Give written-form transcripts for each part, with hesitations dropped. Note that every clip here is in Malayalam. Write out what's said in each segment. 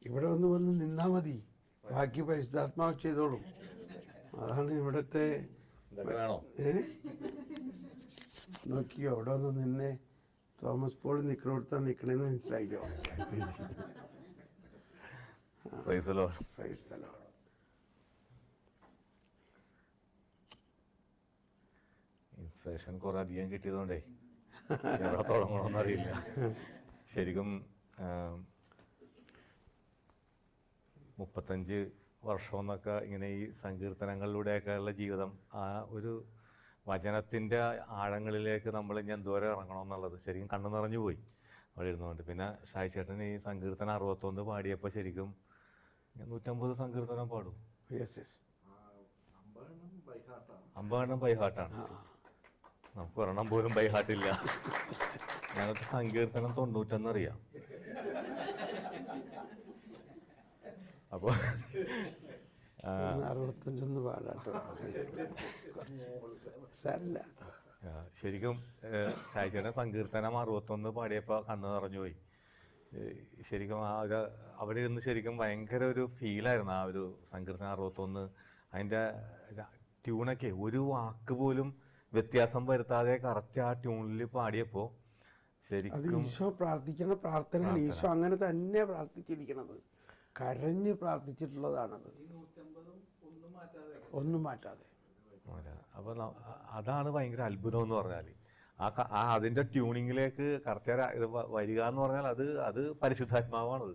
ഇവിടെ വന്ന് നിന്നാൽ മതി, ബാക്കി പരിശുദ്ധാത്മാവ് ചെയ്തോളും. അതാണ് ഇവിടുത്തെ. നോക്കിയോ അവിടെ വന്ന് നിന്നെ തോമസ് പോൾ നിൽക്കണോടുത്താ നിൽക്കണേന്ന് മനസ്സിലാക്കിയോ? ഇൻസ്പിറേഷൻ കുറെ അധികം കിട്ടിയതുകൊണ്ടേ എവിടെ തുടങ്ങണമെന്ന് അറിയില്ല. ശരിക്കും 35 വർഷമെന്നൊക്കെ ഇങ്ങനെ ഈ സങ്കീർത്തനങ്ങളിലൂടെയൊക്കെയുള്ള ജീവിതം, ആ ഒരു വചനത്തിൻ്റെ ആഴങ്ങളിലേക്ക് നമ്മൾ ഇനി എന്തോരം ഇറങ്ങണമെന്നുള്ളത് ശരിക്കും കണ്ണു നിറഞ്ഞു പോയി അവിടെ ഇരുന്നുകൊണ്ട്. പിന്നെ ഷായി ചേട്ടൻ ഈ സങ്കീർത്തനം 61 പാടിയപ്പോൾ ശരിക്കും 150 സങ്കീർത്തനം പാടും. 50 ബൈഹാർട്ടാണ്. നമുക്ക് ഒരെണ്ണം പോലും ബൈഹാർട്ടില്ല. ഞങ്ങൾക്ക് സങ്കീർത്തനം 91 അറിയാം. അപ്പോൾ 65 പാടാട്ടോ. ശരിക്കും ഷായിച്ചേട്ടൻ സങ്കീർത്തനം 61 പാടിയപ്പോൾ കണ്ണ് നിറഞ്ഞുപോയി. ശരിക്കും അവിടെ ഇരുന്ന് ശരിക്കും ഭയങ്കര ഒരു ഫീലായിരുന്നു ആ ഒരു സങ്കീർത്തനം 61. അതിൻ്റെ ട്യൂണൊക്കെ ഒരു വാക്ക് പോലും വ്യത്യാസം വരുത്താതെ കറക്റ്റ് ആ ട്യൂണിൽ പാടിയപ്പോൾ ശരിക്കും ഈശോ പ്രാർത്ഥിക്കുന്ന പ്രാർത്ഥനയാണ്. ഈശോ അങ്ങനെ തന്നെ പ്രാർത്ഥിച്ചിരിക്കണത്, കരഞ്ഞ് പ്രാർത്ഥിച്ചിട്ടുള്ളതാണത്, ഒന്നും മാറ്റാതെ. അപ്പോൾ അതാണ് ഭയങ്കര അത്ഭുതം എന്ന് പറഞ്ഞാൽ. അതിൻ്റെ ട്യൂണിങ്ങിലേക്ക് കറക്റ്റ് വരിക എന്ന് പറഞ്ഞാൽ അത് പരിശുദ്ധാത്മാവാണത്,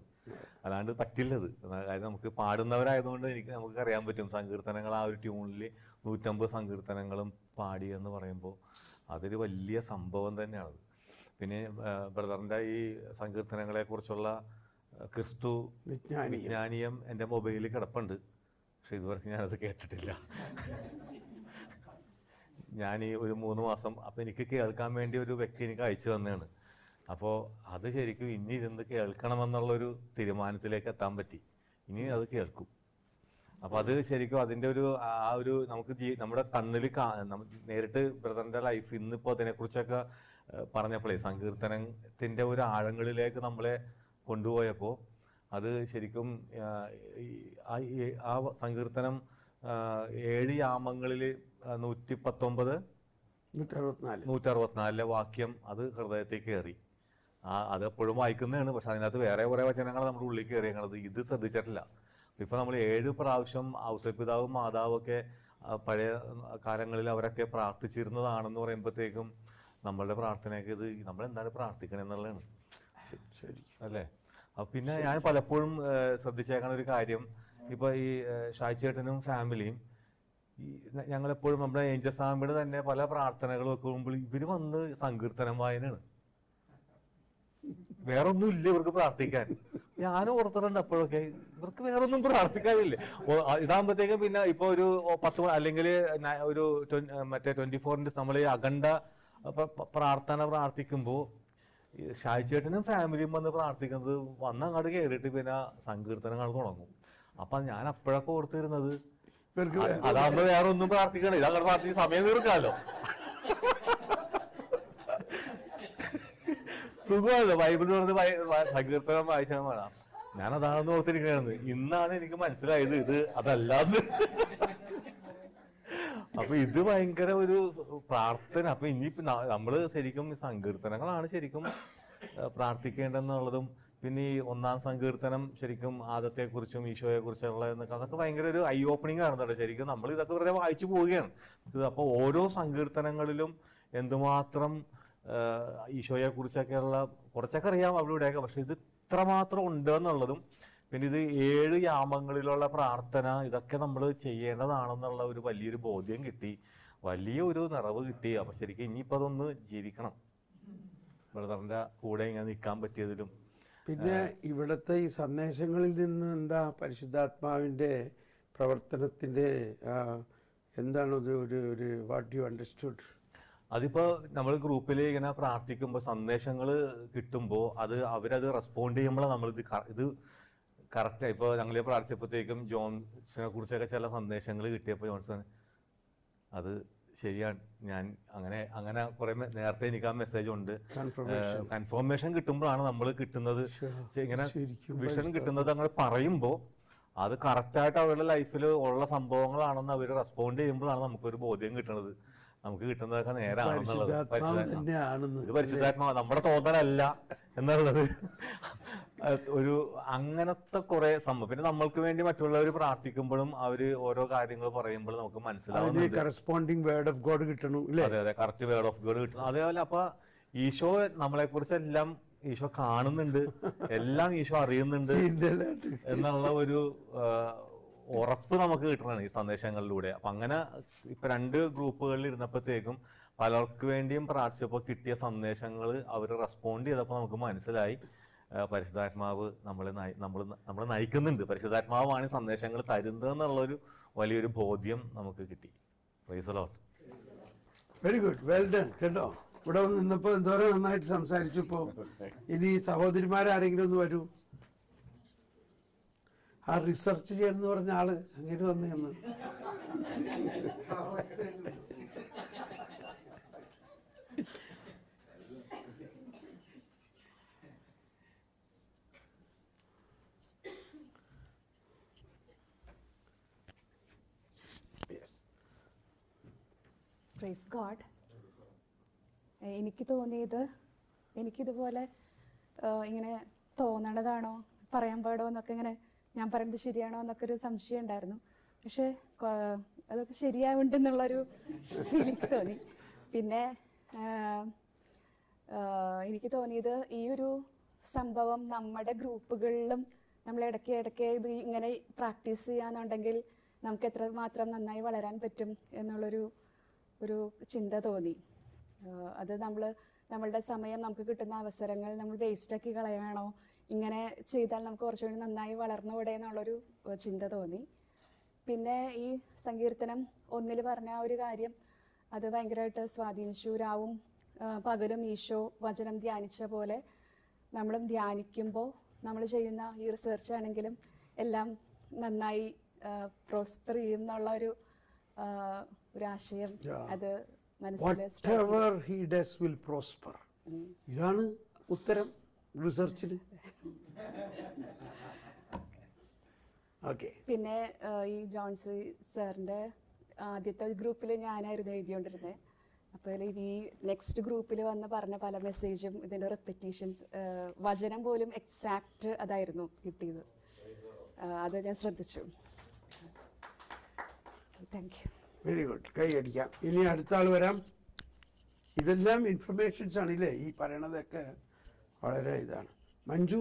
അല്ലാണ്ട് പറ്റില്ലത്. അതായത് നമുക്ക് പാടുന്നവരായതുകൊണ്ട് നമുക്ക് അറിയാൻ പറ്റും സങ്കീർത്തനങ്ങൾ ആ ഒരു ട്യൂണിൽ 150 സങ്കീർത്തനങ്ങളും പാടി എന്ന് പറയുമ്പോൾ അതൊരു വലിയ സംഭവം തന്നെയാണത്. പിന്നെ ബ്രദറിൻ്റെ ഈ സങ്കീർത്തനങ്ങളെക്കുറിച്ചുള്ള ക്രിസ്തു വിജ്ഞാനീയം എൻ്റെ മൊബൈലിൽ കിടപ്പുണ്ട്. പക്ഷെ ഇതുവരെ ഞാനത് കേട്ടിട്ടില്ല. ഞാൻ ഈ ഒരു 3 മാസം അപ്പം എനിക്ക് കേൾക്കാൻ വേണ്ടി ഒരു വ്യക്തി എനിക്ക് അയച്ചു തന്നെയാണ്. അപ്പോൾ അത് ശരിക്കും ഇനി ഇരുന്ന് കേൾക്കണമെന്നുള്ളൊരു തീരുമാനത്തിലേക്ക് എത്താൻ പറ്റി. ഇനി അത് കേൾക്കും. അപ്പോൾ അത് ശരിക്കും അതിൻ്റെ ഒരു നമുക്ക് നമ്മുടെ കണ്ണിൽ നേരിട്ട് ബ്രദറിൻ്റെ ലൈഫ് ഇന്നിപ്പോൾ അതിനെക്കുറിച്ചൊക്കെ പറഞ്ഞപ്പോഴേ സങ്കീർത്തനത്തിൻ്റെ ഒരു ആഴങ്ങളിലേക്ക് നമ്മളെ കൊണ്ടുപോയപ്പോൾ അത് ശരിക്കും ആ സങ്കീർത്തനം 7 യാമങ്ങളിൽ 164 വാക്യം അത് ഹൃദയത്തിൽ കയറി. അതെപ്പോഴും വായിക്കുന്നതാണ്. പക്ഷെ അതിനകത്ത് വേറെ കുറേ വചനങ്ങൾ നമ്മുടെ ഉള്ളിൽ കയറിയത് ഇത് ശ്രദ്ധിച്ചിട്ടില്ല. ഇപ്പം നമ്മൾ 7 പ്രാവശ്യം ഔസേപ്പിതാവും മാതാവും ഒക്കെ പഴയ കാലങ്ങളിൽ അവരൊക്കെ പ്രാർത്ഥിച്ചിരുന്നതാണെന്ന് പറയുമ്പോഴത്തേക്കും നമ്മളുടെ പ്രാർത്ഥനയൊക്കെ ഇത് നമ്മളെന്താണ് പ്രാർത്ഥിക്കണമെന്നുള്ളതാണ്. ശരി അല്ലേ? അപ്പം പിന്നെ ഞാൻ പലപ്പോഴും ശ്രദ്ധിച്ചേക്കണ ഒരു കാര്യം, ഇപ്പോൾ ഈ ഷായി ചേട്ടനും ഫാമിലിയും ഞങ്ങളെപ്പോഴും നമ്മുടെ ഏഞ്ചൽസ് ആർമിയുടെ തന്നെ പല പ്രാർത്ഥനകൾ വെക്കുമ്പോൾ ഇവർ വന്ന് സങ്കീർത്തനം വായനയാണ്. വേറൊന്നും ഇല്ല ഇവർക്ക് പ്രാർത്ഥിക്കാൻ. ഞാൻ ഓർത്തിട്ടുണ്ട് അപ്പോഴൊക്കെ ഇവർക്ക് വേറൊന്നും പ്രാർത്ഥിക്കാനില്ലേ. ഇതാകുമ്പോഴത്തേക്കും പിന്നെ ഇപ്പോൾ ഒരു 10 അല്ലെങ്കിൽ ഒരു മറ്റേ 24 നമ്മൾ ഈ അഖണ്ഡ പ്രാർത്ഥന പ്രാർത്ഥിക്കുമ്പോൾ ഷായി ചേട്ടനും ഫാമിലിയും വന്ന് പ്രാർത്ഥിക്കുന്നത് അങ്ങോട്ട് കയറിയിട്ട് പിന്നെ സങ്കീർത്തനങ്ങൾ തുടങ്ങും. അപ്പം ഞാൻ അപ്പോഴൊക്കെ ഓർത്തിരുന്നത് അതാകുമ്പോ വേറെ ഒന്നും പ്രാർത്ഥിക്കണേ, ഇതങ്ങോട്ട് പ്രാർത്ഥിച്ച് സമയം തീർക്കാമല്ലോ. സുഖമല്ലോ ബൈബിൾ തുറന്ന് സങ്കീർത്തനം വായിച്ചാൽ വേണം. ഞാൻ അതാണെന്ന് ഓർത്തിരിക്കുകയായിരുന്നു. ഇന്നാണ് എനിക്ക് മനസ്സിലായത് ഇത് അതല്ലാന്ന്. അപ്പൊ ഇത് ഭയങ്കര ഒരു പ്രാർത്ഥന. അപ്പൊ ഇനിയിപ്പോ നമ്മള് ശരിക്കും സങ്കീർത്തനങ്ങളാണ് ശരിക്കും പ്രാർത്ഥിക്കേണ്ടെന്നുള്ളതും. പിന്നെ ഈ 1-ാം സങ്കീർത്തനം ശരിക്കും ആദത്തെക്കുറിച്ചും ഈശോയെ കുറിച്ചുള്ള അതൊക്കെ ഭയങ്കര ഒരു ഐ ഓപ്പണിംഗ് ആണെന്നുണ്ട്. ശരിക്കും നമ്മൾ ഇതൊക്കെ വെറുതെ വായിച്ചു പോവുകയാണ്. അപ്പോൾ ഓരോ സങ്കീർത്തനങ്ങളിലും എന്തുമാത്രം ഈശോയെ കുറിച്ചൊക്കെയുള്ള കുറച്ചൊക്കെ അറിയാം അവിടെ ഇവിടെയൊക്കെ, പക്ഷെ ഇത് ഇത്രമാത്രം ഉണ്ട് എന്നുള്ളതും പിന്നെ ഇത് 7 യാമങ്ങളിലുള്ള പ്രാർത്ഥന ഇതൊക്കെ നമ്മൾ ചെയ്യേണ്ടതാണെന്നുള്ള ഒരു വലിയൊരു ബോധ്യം കിട്ടി, വലിയൊരു നിറവ് കിട്ടി. അപ്പൊ ശരിക്കും ഇനിയിപ്പോൾ അതൊന്ന് ജീവിക്കണം. ബ്രദറിന്റെ കൂടെ ഇങ്ങനെ നിൽക്കാൻ പറ്റിയതിലും പിന്നെ ഇവിടുത്തെ ഈ സന്ദേശങ്ങളിൽ നിന്ന് എന്താ പരിശുദ്ധാത്മാവിൻ്റെ പ്രവർത്തനത്തിൻ്റെ എന്താണ് ഒരു വാട്ട് യു അണ്ടർസ്റ്റുഡ്? അതിപ്പോൾ നമ്മൾ ഗ്രൂപ്പിൽ ഇങ്ങനെ പ്രാർത്ഥിക്കുമ്പോൾ സന്ദേശങ്ങൾ കിട്ടുമ്പോൾ അവരത് റെസ്പോണ്ട് ചെയ്യുമ്പോൾ ഇത് കറക്റ്റായി. ഇപ്പോൾ ഞങ്ങൾ പ്രാർത്ഥിച്ചപ്പോഴത്തേക്കും ജോൺസിനെ കുറിച്ചൊക്കെ ചില സന്ദേശങ്ങൾ കിട്ടിയപ്പോൾ ജോൺസൺ അത് ശരിയാണ്. ഞാൻ അങ്ങനെ കുറെ നേരത്തെ എനിക്ക് ആ മെസ്സേജ് ഉണ്ട്. കൺഫർമേഷൻ കൺഫർമേഷൻ കിട്ടുമ്പോഴാണ് നമ്മൾ കിട്ടുന്നത്. ഇങ്ങനെ ശരിക്കും വിഷൻ കിട്ടുന്നത് അങ്ങനെ പറയുമ്പോൾ അത് കറക്റ്റായിട്ട് അവരുടെ ലൈഫിൽ ഉള്ള സംഭവങ്ങളാണെന്ന് അവർ റെസ്പോണ്ട് ചെയ്യുമ്പോഴാണ് നമുക്കൊരു ബോധ്യം കിട്ടുന്നത്. നമുക്ക് കിട്ടുന്നതൊക്കെ നേരാണെന്നുള്ളത്. ഇത് പരിശുദ്ധാത്മാവ്, നമ്മുടെ തോന്നലല്ല എന്നുള്ളത് ഒരു അങ്ങനത്തെ കുറെ സംഭവം. പിന്നെ നമ്മൾക്ക് വേണ്ടി മറ്റുള്ളവർ പ്രാർത്ഥിക്കുമ്പോഴും അവര് ഓരോ കാര്യങ്ങൾ പറയുമ്പോഴും നമുക്ക് മനസ്സിലാവുന്നുണ്ട്. കറസ്പോണ്ടിങ് വേർഡ് ഓഫ് ഗോഡ് കിട്ടണം. അതെ അതെ, കറക്റ്റ് വേർഡ് ഓഫ് ഗോഡ് കിട്ടണം. അതേപോലെ അപ്പൊ ഈശോ നമ്മളെ കുറിച്ചെല്ലാം ഈശോ കാണുന്നുണ്ട്, എല്ലാം ഈശോ അറിയുന്നുണ്ട് എന്നുള്ള ഒരു ഉറപ്പ് നമുക്ക് കിട്ടണം ഈ സന്ദേശങ്ങളിലൂടെ. അപ്പൊ അങ്ങനെ ഇപ്പൊ 2 ഗ്രൂപ്പുകളിൽ ഇരുന്നപ്പോഴത്തേക്കും പലർക്ക് വേണ്ടിയും പ്രാർത്ഥിച്ചപ്പോൾ കിട്ടിയ സന്ദേശങ്ങൾ അവർ റെസ്പോണ്ട് ചെയ്തപ്പോൾ നമുക്ക് മനസ്സിലായി പരിശുദ്ധാത്മാവ് നമ്മളെ നയിക്കുന്നുണ്ട്, പരിശുദ്ധാത്മാവാണ് സന്ദേശങ്ങൾ തരുന്നത് എന്നുള്ളൊരു വലിയൊരു ബോധ്യം നമുക്ക് കിട്ടി. Price the Lord. Very good, well done. കേട്ടോ, ഇവിടെ നിന്നപ്പോ എന്തോരം നന്നായിട്ട് സംസാരിച്ചു. ഇപ്പോ ഇനി സഹോദരിമാരാരെങ്കിലും ഒന്ന് വരൂ. ആ റിസർച്ച് ചെയ്യുന്ന പറഞ്ഞ ആള് അങ്ങനെ വന്നു. Praise God. എനിക്ക് തോന്നിയത്, എനിക്കിതുപോലെ ഇങ്ങനെ തോന്നണതാണോ പറയാൻ പാടോ എന്നൊക്കെ, ഇങ്ങനെ ഞാൻ പറയുന്നത് ശരിയാണോ എന്നൊക്കെ ഒരു സംശയം ഉണ്ടായിരുന്നു. പക്ഷെ അതൊക്കെ ശരിയാവുണ്ടെന്നുള്ളൊരു ഫീലിംഗ് തോന്നി. പിന്നെ എനിക്ക് തോന്നിയത് ഈ ഒരു സംഭവം നമ്മുടെ ഗ്രൂപ്പുകളിലും നമ്മൾ ഇടയ്ക്ക് ഇത് ഇങ്ങനെ പ്രാക്ടീസ് ചെയ്യാന്നുണ്ടെങ്കിൽ നമുക്ക് എത്രമാത്രം നന്നായി വളരാൻ പറ്റും എന്നുള്ളൊരു ചിന്ത തോന്നി. അത് നമ്മളുടെ സമയം, നമുക്ക് കിട്ടുന്ന അവസരങ്ങൾ നമ്മൾ വേസ്റ്റാക്കി കളയണോ, ഇങ്ങനെ ചെയ്താൽ നമുക്ക് കുറച്ചുകൂടി നന്നായി വളർന്നുകൂടെ എന്നുള്ളൊരു ചിന്ത തോന്നി. പിന്നെ ഈ സങ്കീർത്തനം 1 പറഞ്ഞ ആ ഒരു കാര്യം, അത് ഭയങ്കരമായിട്ട് സ്വാധീനിച്ചു. രാവും പകലും ഈശോ വചനം ധ്യാനിച്ച പോലെ നമ്മളും ധ്യാനിക്കുമ്പോൾ നമ്മൾ ചെയ്യുന്ന ഈ റിസർച്ച് ആണെങ്കിലും എല്ലാം നന്നായി പ്രോസ്പർ ചെയ്യും എന്നുള്ള ഒരു ആശയം അത് Whatever he does will prosper. ഇതാണ് ഉത്തരം റിസർച്ചിന്. ഓക്കെ. പിന്നെ ഈ ജോൺസി സാറിന്റെ ആദ്യത്തെ ഗ്രൂപ്പിൽ ഞാനായിരുന്നു എഴുതിക്കൊണ്ടിരുന്നത്. അപ്പോൾ ഈ നെക്സ്റ്റ് ഗ്രൂപ്പിൽ വന്ന് പറഞ്ഞ പല മെസ്സേജും ഇതിന്റെ റെപ്പിറ്റീഷൻസ്, വചനം പോലും എക്സാക്റ്റ് അതായിരുന്നു കിട്ടിയത്. അത് ഞാൻ ശ്രദ്ധിച്ചു. Thank you. വെരി ഗുഡ്, കൈ അടിക്കാം. ഇനി അടുത്ത ആൾ വരാം. ഇതെല്ലാം ഇൻഫർമേഷൻസ് ആണല്ലേ, ഈ പറയണതൊക്കെ വളരെ ഇതാണ്. മഞ്ജു,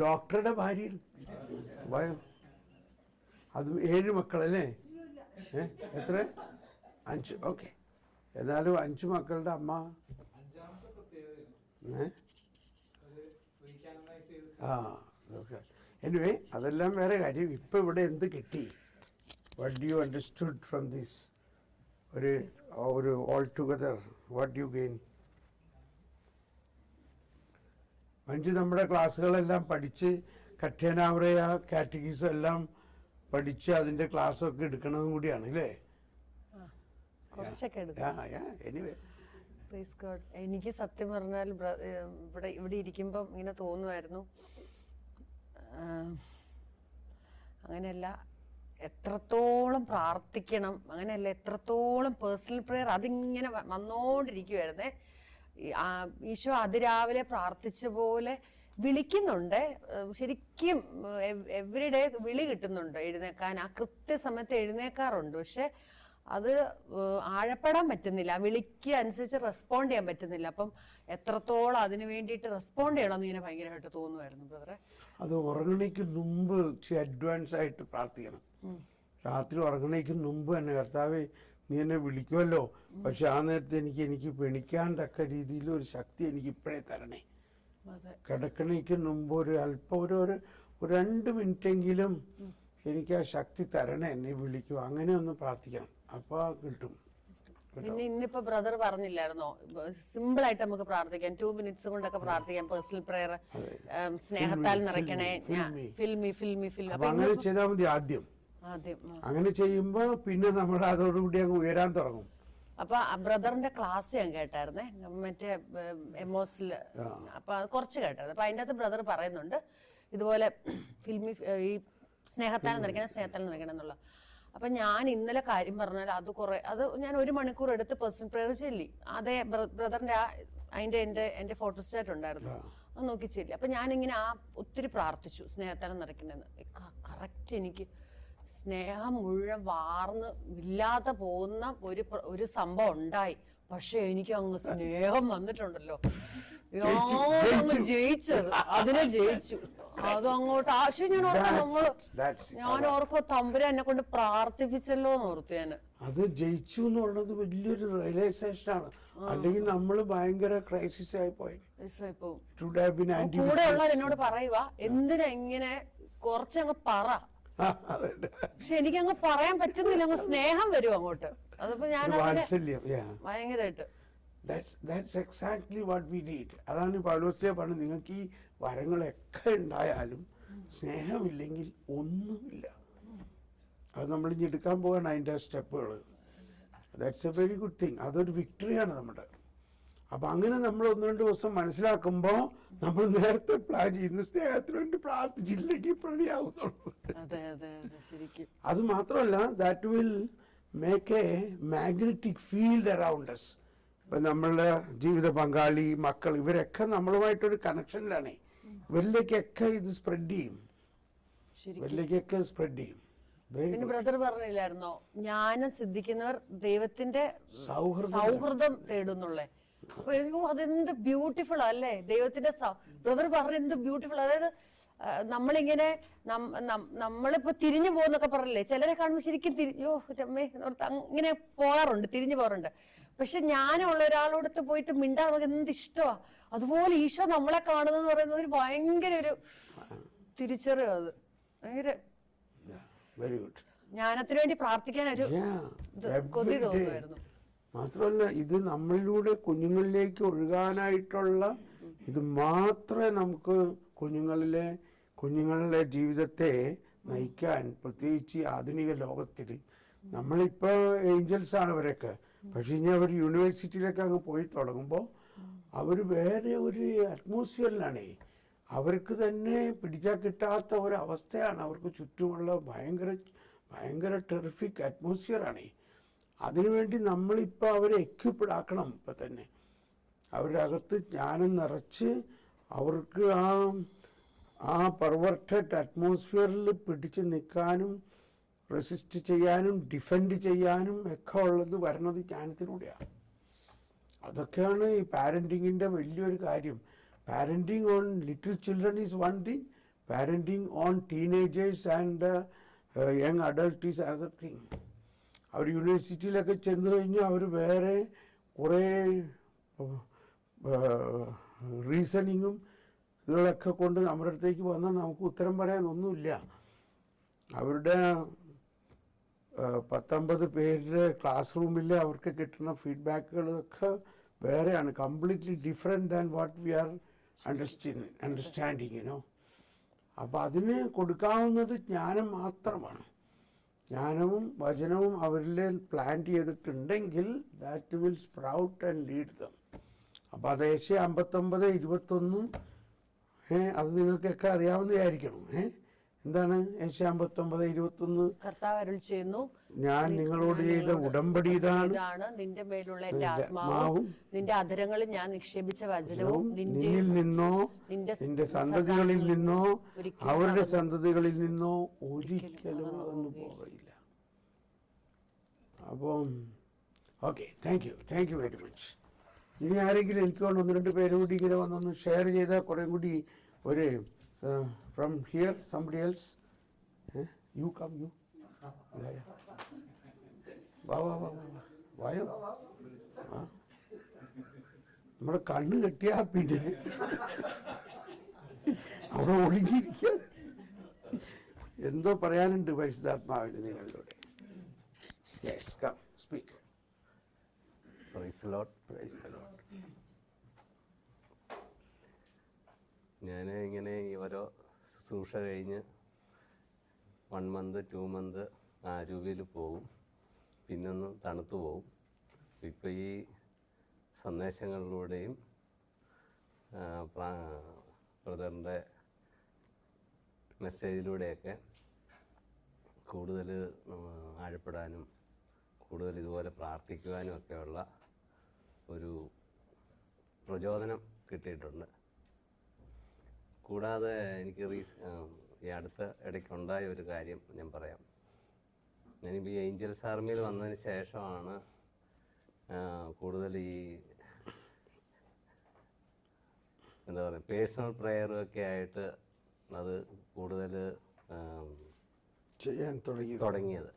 ഡോക്ടറുടെ ഭാര്യ, അത് 7 മക്കളല്ലേ? എത്ര? 5. ഓക്കെ. എന്നാലും 5 മക്കളുടെ അമ്മ. ഓക്കെ. എനിവേ, അതെല്ലാം വേറെ കാര്യം. ഇപ്പം ഇവിടെ എന്ത് കിട്ടി? What do you understood from this? ഒരു all together what you gain? Manju, നമ്മുടെ ക്ലാസ്സുകളെല്ലാം പഠിച്ച് കഠ്യനാവ്രയ കാറ്റഗീസ് എല്ലാം പഠിച്ച് അതിൻ്റെ ക്ലാസ്സൊക്കെ എടുക്കണതും കൂടിയാണ് അല്ലേ? എനിവേ, എനിക്ക് സത്യം പറഞ്ഞാൽ ഇവിടെ ഇരിക്കുമ്പം ഇങ്ങനെ തോന്നുമായിരുന്നു, അങ്ങനെയല്ല എത്രത്തോളം പ്രാർത്ഥിക്കണം, അങ്ങനെയല്ല എത്രത്തോളം പേഴ്സണൽ പ്രെയർ അതിങ്ങനെ വന്നോണ്ടിരിക്കുവായിരുന്നേ. ഈശോ അതിരാവിലെ പ്രാർത്ഥിച്ച പോലെ വിളിക്കുന്നുണ്ട്. ശരിക്കും എവരിഡേ വിളി കിട്ടുന്നുണ്ട് എഴുന്നേക്കാൻ. ആ കൃത്യസമയത്ത് എഴുന്നേക്കാറുണ്ട്. പക്ഷെ അത് ആഴപ്പെടാൻ പറ്റുന്നില്ല. വിളിക്ക് അനുസരിച്ച് റെസ്പോണ്ട് ചെയ്യാൻ പറ്റുന്നില്ല. അപ്പം എത്രത്തോളം അതിനു വേണ്ടിയിട്ട് റെസ്പോണ്ട് ചെയ്യണമെന്ന് ഇങ്ങനെ ഭയങ്കരമായിട്ട് തോന്നുമായിരുന്നു ബ്രദറെ. അത് ഉറങ്ങണേക്ക് മുമ്പ് അഡ്വാൻസ് ആയിട്ട് പ്രാർത്ഥിക്കണം. രാത്രി ഉറങ്ങണേക്ക് മുമ്പ് തന്നെ, കർത്താവേ നീ എന്നെ വിളിക്കുമല്ലോ, പക്ഷെ ആ നേരത്തെ എനിക്ക് പെണിക്കാൻ തക്ക രീതിയിൽ ഒരു ശക്തി എനിക്ക് ഇപ്പോഴേ തരണേ. കിടക്കണേക്ക് മുമ്പ് അല്പം ഒരു 2 മിനിറ്റെങ്കിലും എനിക്ക് ആ ശക്തി തരണേ, എന്നെ വിളിക്കും. അങ്ങനെ ഒന്ന് പ്രാർത്ഥിക്കണം, അപ്പൊ കിട്ടും. പിന്നെ ഇന്നിപ്പോ ബ്രദർ പറഞ്ഞില്ലായിരുന്നോ, സിമ്പിൾ ആയിട്ട് നമുക്ക് പ്രാർത്ഥിക്കാം, 2 മിനിറ്റ്സ് കൊണ്ടൊക്കെ പ്രാർത്ഥിക്കാം. പേഴ്സണൽ പ്രെയർ, സ്നേഹത്താൽ നിറയ്ക്കണേ, അങ്ങനെ ചെയ്താൽ മതി. ആദ്യം ആദ്യം അങ്ങനെ ചെയ്യുമ്പോൾ പിന്നെ നമ്മൾ അതോടുകൂടി അങ്ങ് ഉയരാൻ തുടങ്ങും. അപ്പൊ ബ്രദറിന്റെ ക്ലാസ് ഞാൻ കേട്ടായിരുന്നേ, മറ്റേ എമോസില്. അപ്പൊ അത് കുറച്ച് കേട്ടായിരുന്നു. അപ്പൊ അതിന്റെ അകത്ത് ബ്രദർ പറയുന്നുണ്ട് ഇതുപോലെ ഫിലിമി ഈ സ്നേഹത്താലം നിറയ്ക്കണം എന്നുള്ള. അപ്പൊ ഞാൻ ഇന്നലെ കാര്യം പറഞ്ഞാൽ അത് ഞാൻ 1 മണിക്കൂർ എടുത്ത് പേഴ്സണൽ പ്രയർ ചൊല്ലി. അതേ ബ്രദറിന്റെ അതിന്റെ എന്റെ ഫോട്ടോസ്റ്റാറ്റ് ഉണ്ടായിരുന്നു, അത് നോക്കി ചൊല്ലി. അപ്പൊ ഞാനിങ്ങനെ ഒത്തിരി പ്രാർത്ഥിച്ചു സ്നേഹത്താലം നിറയ്ക്കണമെന്ന്. കറക്റ്റ് എനിക്ക് സ്നേഹം മുഴുവൻ വാർന്ന് ഇല്ലാതെ പോകുന്ന ഒരു സംഭവം ഉണ്ടായി. പക്ഷെ എനിക്ക് അങ്ങ് സ്നേഹം വന്നിട്ടുണ്ടല്ലോ, ജയിച്ചത്, അതിനെ ജയിച്ചു. അതങ്ങോട്ട് ആവശ്യം ഞാൻ ഓർക്കോ തമ്പുരാൻ എന്നെ കൊണ്ട് പ്രാർത്ഥിപ്പിച്ചല്ലോ എന്ന് ഓർത്തു ഞാൻ. അത് ജയിച്ചു എന്ന് പറയുന്നത് വലിയൊരു റിയലൈസേഷൻ ആണ്. അല്ലെങ്കിൽ നമ്മൾ ഭയങ്കര ക്രൈസിസ് ആയി പോയി. കൂടെ ഉള്ളവർ എന്നോട് പറയുക എന്തിനാ ഇങ്ങനെ കുറച്ചങ്ങ് പറ. പക്ഷെ എനിക്കങ്ങ് പറയാൻ പറ്റുന്നില്ല, അങ്ങ് സ്നേഹം വരും അങ്ങോട്ട്. അതിപ്പോ ഞാൻ ഭയങ്കരമായിട്ട് That's exactly what we need. അതാണ് പൗലോസ്ലീഹ പറഞ്ഞത്, നിങ്ങൾക്ക് ഈ വരങ്ങളൊക്കെ ഉണ്ടായാലും സ്നേഹമില്ലെങ്കിൽ ഒന്നുമില്ല. അത് നമ്മൾ ഇനി എടുക്കാൻ പോവാണ് അതിൻ്റെ സ്റ്റെപ്പുകൾ. That's a very good thing. അതൊരു വിക്ടറിയാണ് നമ്മുടെ. അപ്പൊ അങ്ങനെ നമ്മൾ 1-2 ദിവസം മനസ്സിലാക്കുമ്പോൾ നമ്മൾ നേരത്തെ പ്ലാൻ ചെയ്യുന്ന സ്നേഹത്തിന് വേണ്ടി പ്രാർത്ഥിച്ചില്ലെങ്കിൽ പ്രണിയാവുന്നുള്ളൂ. അത് മാത്രമല്ല, that will make a magnetic field around us. ഇപ്പൊ നമ്മളുടെ ജീവിത പങ്കാളി, മക്കൾ, ഇവരൊക്കെ നമ്മളുമായിട്ടൊരു കണക്ഷനിലാണ്. ഇവരിലേക്കൊക്കെ ഇത് സ്പ്രെഡ് ചെയ്യും. പിന്നെ ബ്രദർ പറഞ്ഞില്ലായിരുന്നോ, ജ്ഞാനം സിദ്ധിക്കുന്നവർ ദൈവത്തിന്റെ സൗഹൃദം തേടുന്നുള്ളേ. അപ്പൊ അയ്യോ അതെന്ത് ബ്യൂട്ടിഫുൾ അല്ലേ ദൈവത്തിന്റെ. ബ്രദർ പറഞ്ഞ എന്ത് ബ്യൂട്ടിഫുൾ. അതായത് നമ്മളിങ്ങനെ നമ്മളിപ്പോ തിരിഞ്ഞു പോകുന്നൊക്കെ പറഞ്ഞില്ലേ, ചിലരെ കാണുമ്പോൾ ശരിക്കും ഇങ്ങനെ തിരിഞ്ഞു പോകാറുണ്ട്. പക്ഷെ ഞാനുള്ള ഒരാളോടത്ത് പോയിട്ട് മിണ്ടാ നമുക്ക് എന്ത് ഇഷ്ടമാ. അതുപോലെ ഈശോ നമ്മളെ കാണുന്നെന്ന് പറയുന്നത് ഒരു ഭയങ്കര ഒരു തിരിച്ചറിവ്. അത് ഭയങ്കര ജ്ഞാനത്തിന് വേണ്ടി പ്രാർത്ഥിക്കാൻ ഒരു കൊതി തോന്നുമായിരുന്നു. മാത്രമല്ല, ഇത് നമ്മളിലൂടെ കുഞ്ഞുങ്ങളിലേക്ക് ഒഴുകാനായിട്ടുള്ള ഇത് മാത്രമേ നമുക്ക് കുഞ്ഞുങ്ങളുടെ ജീവിതത്തെ നയിക്കാൻ, പ്രത്യേകിച്ച് ആധുനിക ലോകത്തിൽ. നമ്മളിപ്പോ ഏഞ്ചൽസ് ആണ് അവരൊക്കെ. പക്ഷെ ഇനി അവർ യൂണിവേഴ്സിറ്റിയിലൊക്കെ അങ്ങ് പോയി തുടങ്ങുമ്പോൾ അവർ വേറെ ഒരു അറ്റ്മോസ്ഫിയറിലാണ്. അവർക്ക് തന്നെ പിടിച്ചാൽ കിട്ടാത്ത ഒരവസ്ഥയാണ്. അവർക്ക് ചുറ്റുമുള്ള ഭയങ്കര ടെറിഫിക് അറ്റ്മോസ്ഫിയറാണ്. അതിനുവേണ്ടി നമ്മളിപ്പോൾ അവരെ എക്യുപ്ഡ് ആക്കണം. ഇപ്പം തന്നെ അവരുടെ അകത്ത് ജ്ഞാനം നിറച്ച് അവർക്ക് ആ പെർവെർട്ടഡ് അറ്റ്മോസ്ഫിയറിൽ പിടിച്ച് നിൽക്കാനും റെസിസ്റ്റ് ചെയ്യാനും ഡിഫെൻഡ് ചെയ്യാനും ഒക്കെ ഉള്ളത് വരുന്നത് ജ്ഞാനത്തിലൂടെയാണ്. അതൊക്കെയാണ് ഈ പാരൻറ്റിങ്ങിൻ്റെ വലിയൊരു കാര്യം. Parenting on little children is one thing, parenting on teenagers and young adult is another thing. അവർ യൂണിവേഴ്സിറ്റിയിലൊക്കെ ചെന്ന് കഴിഞ്ഞാൽ അവർ വേറെ കുറേ റീസണിങ്ങും ഇതുകളൊക്കെ കൊണ്ട് നമ്മുടെ അടുത്തേക്ക് വന്നാൽ നമുക്ക് ഉത്തരം പറയാനൊന്നുമില്ല. അവരുടെ 19 പേരുടെ ക്ലാസ് റൂമിൽ അവർക്ക് കിട്ടുന്ന ഫീഡ്ബാക്കുകളൊക്കെ വേറെയാണ്. Completely different than what we are understanding. അപ്പോൾ അതിന് കൊടുക്കാവുന്നത് ജ്ഞാനം മാത്രമാണ്. ജ്ഞാനവും വചനവും അവരിൽ പ്ലാന്റ് ചെയ്തിട്ടുണ്ടെങ്കിൽ that will sprout and lead dum. അപ്പോൾ അത് ഏഷ്യ 59:21 അത് നിങ്ങൾക്കൊക്കെ അറിയാവുന്നതായിരിക്കണം. എന്താണ് ഏഷ്യ 59:21? കർത്താവ് അരുൾ ചെയ്യുന്നു, ഞാൻ നിങ്ങളോട് ചെയ്ത ഉടമ്പടി ഇതാണ്, നിന്റെ മേലുള്ള എന്റെ ആത്മാവും നിന്റെ അധരങ്ങളിൽ ഞാൻ നിക്ഷേപിച്ച വചനവും നിന്നിൽ നിന്നോ നിന്റെ സന്തതികളിൽ നിന്നോ അവരുടെ സന്തതികളിൽ നിന്നോ ഒരിക്കലും അകന്നു പോകയില്ല. അപ്പം okay, thank you very much. ഇനി ആരെങ്കിലും എനിക്ക് കൊണ്ട് 1-2 പേര് കൂടി ഇങ്ങനെ വന്നൊന്ന് ഷെയർ ചെയ്താൽ കുറേ കൂടി ഒരു from here somebody else you come വായോ. നമ്മുടെ കണ്ണ് കെട്ടിയാ പിന്നെ അവിടെ ഒളിഞ്ഞിരിക്കാൻ എന്തോ പറയാനുണ്ട് പരിശുദ്ധാത്മാവിന് നിങ്ങളിലൂടെ. Yes, come speak. Praise the Lord. ഞാൻ ഇങ്ങനെ ഓരോ ശുശ്രൂഷ കഴിഞ്ഞ് 1 മന്ത് 2 മന്ത് രൂപയിൽ പോകും, പിന്നൊന്ന് തണുത്തു പോകും. ഇപ്പോൾ ഈ സന്ദേശങ്ങളിലൂടെയും ബ്രദറിൻ്റെ മെസ്സേജിലൂടെയൊക്കെ കൂടുതൽ ആഴപ്പെടാനും കൂടുതൽ ഇതുപോലെ പ്രാർത്ഥിക്കുവാനും ഒക്കെയുള്ള ഒരു പ്രചോദനം കിട്ടിയിട്ടുണ്ട്. കൂടാതെ എനിക്ക് ഈ അടുത്ത ഇടയ്ക്കുണ്ടായ ഒരു കാര്യം ഞാൻ പറയാം. ഞാനിപ്പോൾ ഈ ഏഞ്ചൽസ് ആർമിയിൽ വന്നതിന് ശേഷമാണ് കൂടുതൽ ഈ എന്താ പറയുക പേഴ്സണൽ പ്രെയറും ഒക്കെ ആയിട്ട് അത് കൂടുതൽ ചെയ്യാൻ തുടങ്ങിയത്.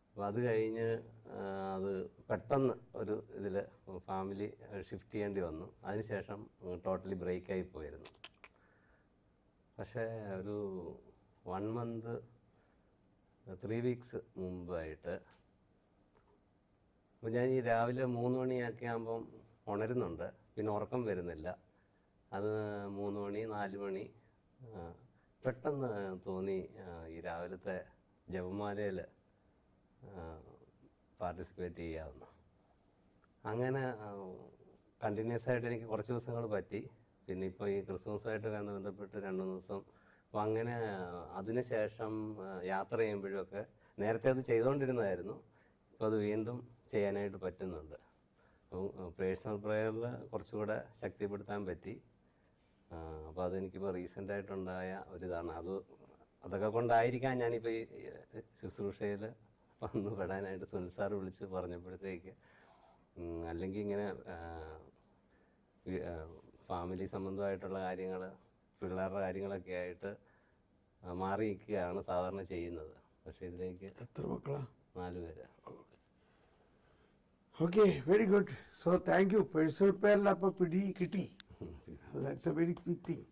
അപ്പോൾ അത് കഴിഞ്ഞ് അത് പെട്ടെന്ന് ഒരു ഇതിൽ ഫാമിലി ഷിഫ്റ്റ് ചെയ്യേണ്ടി വന്നു. അതിനുശേഷം ടോട്ടലി ബ്രേക്കായി പോയിരുന്നു. പക്ഷേ ഒരു 1 മന്ത് 3 വീക്സ് മുമ്പായിട്ട് അപ്പോൾ ഞാൻ ഈ രാവിലെ 3 മണിയൊക്കെ ആകുമ്പം ഉണരുന്നുണ്ട്, പിന്നെ ഉറക്കം വരുന്നില്ല. അത് 3 മണി 4 മണി പെട്ടെന്ന് തോന്നി ഈ രാവിലത്തെ ജപമാലയിൽ പാർട്ടിസിപ്പേറ്റ് ചെയ്യാമെന്ന്. അങ്ങനെ കണ്ടിന്യൂസ് ആയിട്ട് എനിക്ക് കുറച്ച് ദിവസങ്ങൾ പറ്റി. പിന്നെ ഇപ്പോൾ ഈ ക്രിസ്മസുമായിട്ട് ബന്ധപ്പെട്ട് 2-3 ദിവസം. അപ്പോൾ അങ്ങനെ അതിനുശേഷം യാത്ര ചെയ്യുമ്പോഴൊക്കെ നേരത്തെ അത് ചെയ്തുകൊണ്ടിരുന്നതായിരുന്നു, ഇപ്പോൾ അത് വീണ്ടും ചെയ്യാനായിട്ട് പറ്റുന്നുണ്ട്. പേഴ്സണൽ പ്രെയറിൽ കുറച്ചുകൂടെ ശക്തിപ്പെടുത്താൻ പറ്റി. അപ്പോൾ അതെനിക്കിപ്പോൾ റീസെൻ്റായിട്ടുണ്ടായ ഒരിതാണ്. അതൊക്കെ കൊണ്ടായിരിക്കാം ഞാനിപ്പോൾ ഈ ശുശ്രൂഷയിൽ വന്ന് പെടാനായിട്ട് സുനിൽ സാർ വിളിച്ച് പറഞ്ഞപ്പോഴത്തേക്ക്. അല്ലെങ്കിൽ ഇങ്ങനെ ഫാമിലി സംബന്ധമായിട്ടുള്ള കാര്യങ്ങൾ, പിള്ളേരുടെ കാര്യങ്ങളൊക്കെ ആയിട്ട് മാറി നിൽക്കുകയാണ് സാധാരണ ചെയ്യുന്നത്. പക്ഷേ ഇതിലേക്ക് എത്ര മക്കളാ? 4 പേര്. Okay, very good. So thank you. Personal പേരിൽ അപ്പോൾ പിടി കിട്ടി. That's a very big thing.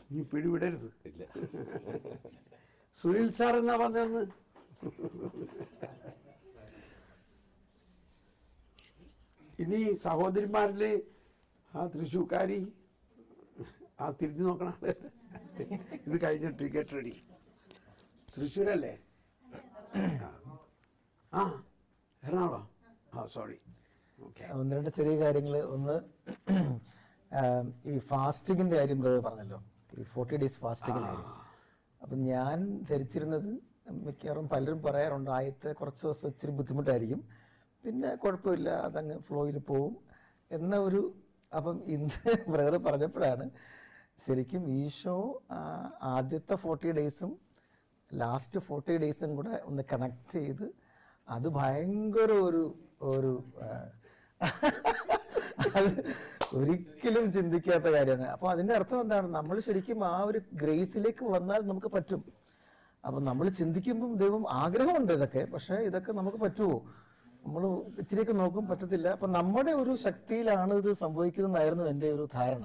ഇനി പിടിവിടരുത്. ഇല്ല. സുനിൽ സാർ എന്നാ പറഞ്ഞതെന്ന്? ഇനി സഹോദരിമാരില് തൃശ്ശൂക്കാരി തിരിഞ്ഞു നോക്കണ ഇത് കഴിഞ്ഞിട്ട് ഗെറ്റ് റെഡി. തൃശ്ശൂരല്ലേ? എറണാകുളം. സോറി. ഓക്കെ, 1-2 ചെറിയ കാര്യങ്ങൾ. ഒന്ന്, ഈ ഫാസ്റ്റിങ്ങിന്റെ കാര്യം ബ്രദർ പറഞ്ഞല്ലോ, ഈ 40 ഡേയ്സ് ഫാസ്റ്റിങ്ങിന്റെ കാര്യം. അപ്പം ഞാൻ ധരിച്ചിരുന്നത്, മിക്കവാറും പലരും പറയാറുണ്ട്, ആദ്യത്തെ കുറച്ച് ദിവസം ഇച്ചിരി ബുദ്ധിമുട്ടായിരിക്കും, പിന്നെ കുഴപ്പമില്ല, അതങ്ങ് ഫ്ലോയിൽ പോവും എന്ന ഒരു. അപ്പം ഇന്ന് ബ്രദർ പറഞ്ഞപ്പോഴാണ് ശരിക്കും ഈശോ ആദ്യത്തെ 40 ഡേയ്സും ലാസ്റ്റ് 40 ഡേയ്സും കൂടെ ഒന്ന് കണക്ട് ചെയ്ത് അത് ഭയങ്കര ഒരു അത് ഒരിക്കലും ചിന്തിക്കാത്ത കാര്യമാണ്. അപ്പോൾ അതിൻ്റെ അർത്ഥം എന്താണ്? നമ്മൾ ശരിക്കും ആ ഒരു ഗ്രേസിലേക്ക് വന്നാൽ നമുക്ക് പറ്റും. അപ്പം നമ്മൾ ചിന്തിക്കുമ്പം ദൈവം ആഗ്രഹമുണ്ട് ഇതൊക്കെ, പക്ഷേ ഇതൊക്കെ നമുക്ക് പറ്റുമോ? നമ്മൾ ഇച്ചിരിയൊക്കെ നോക്കും, പറ്റത്തില്ല. അപ്പം നമ്മുടെ ഒരു ശക്തിയിലാണ് ഇത് സംഭവിക്കുന്നതായിരുന്നു എൻ്റെ ഒരു ധാരണ.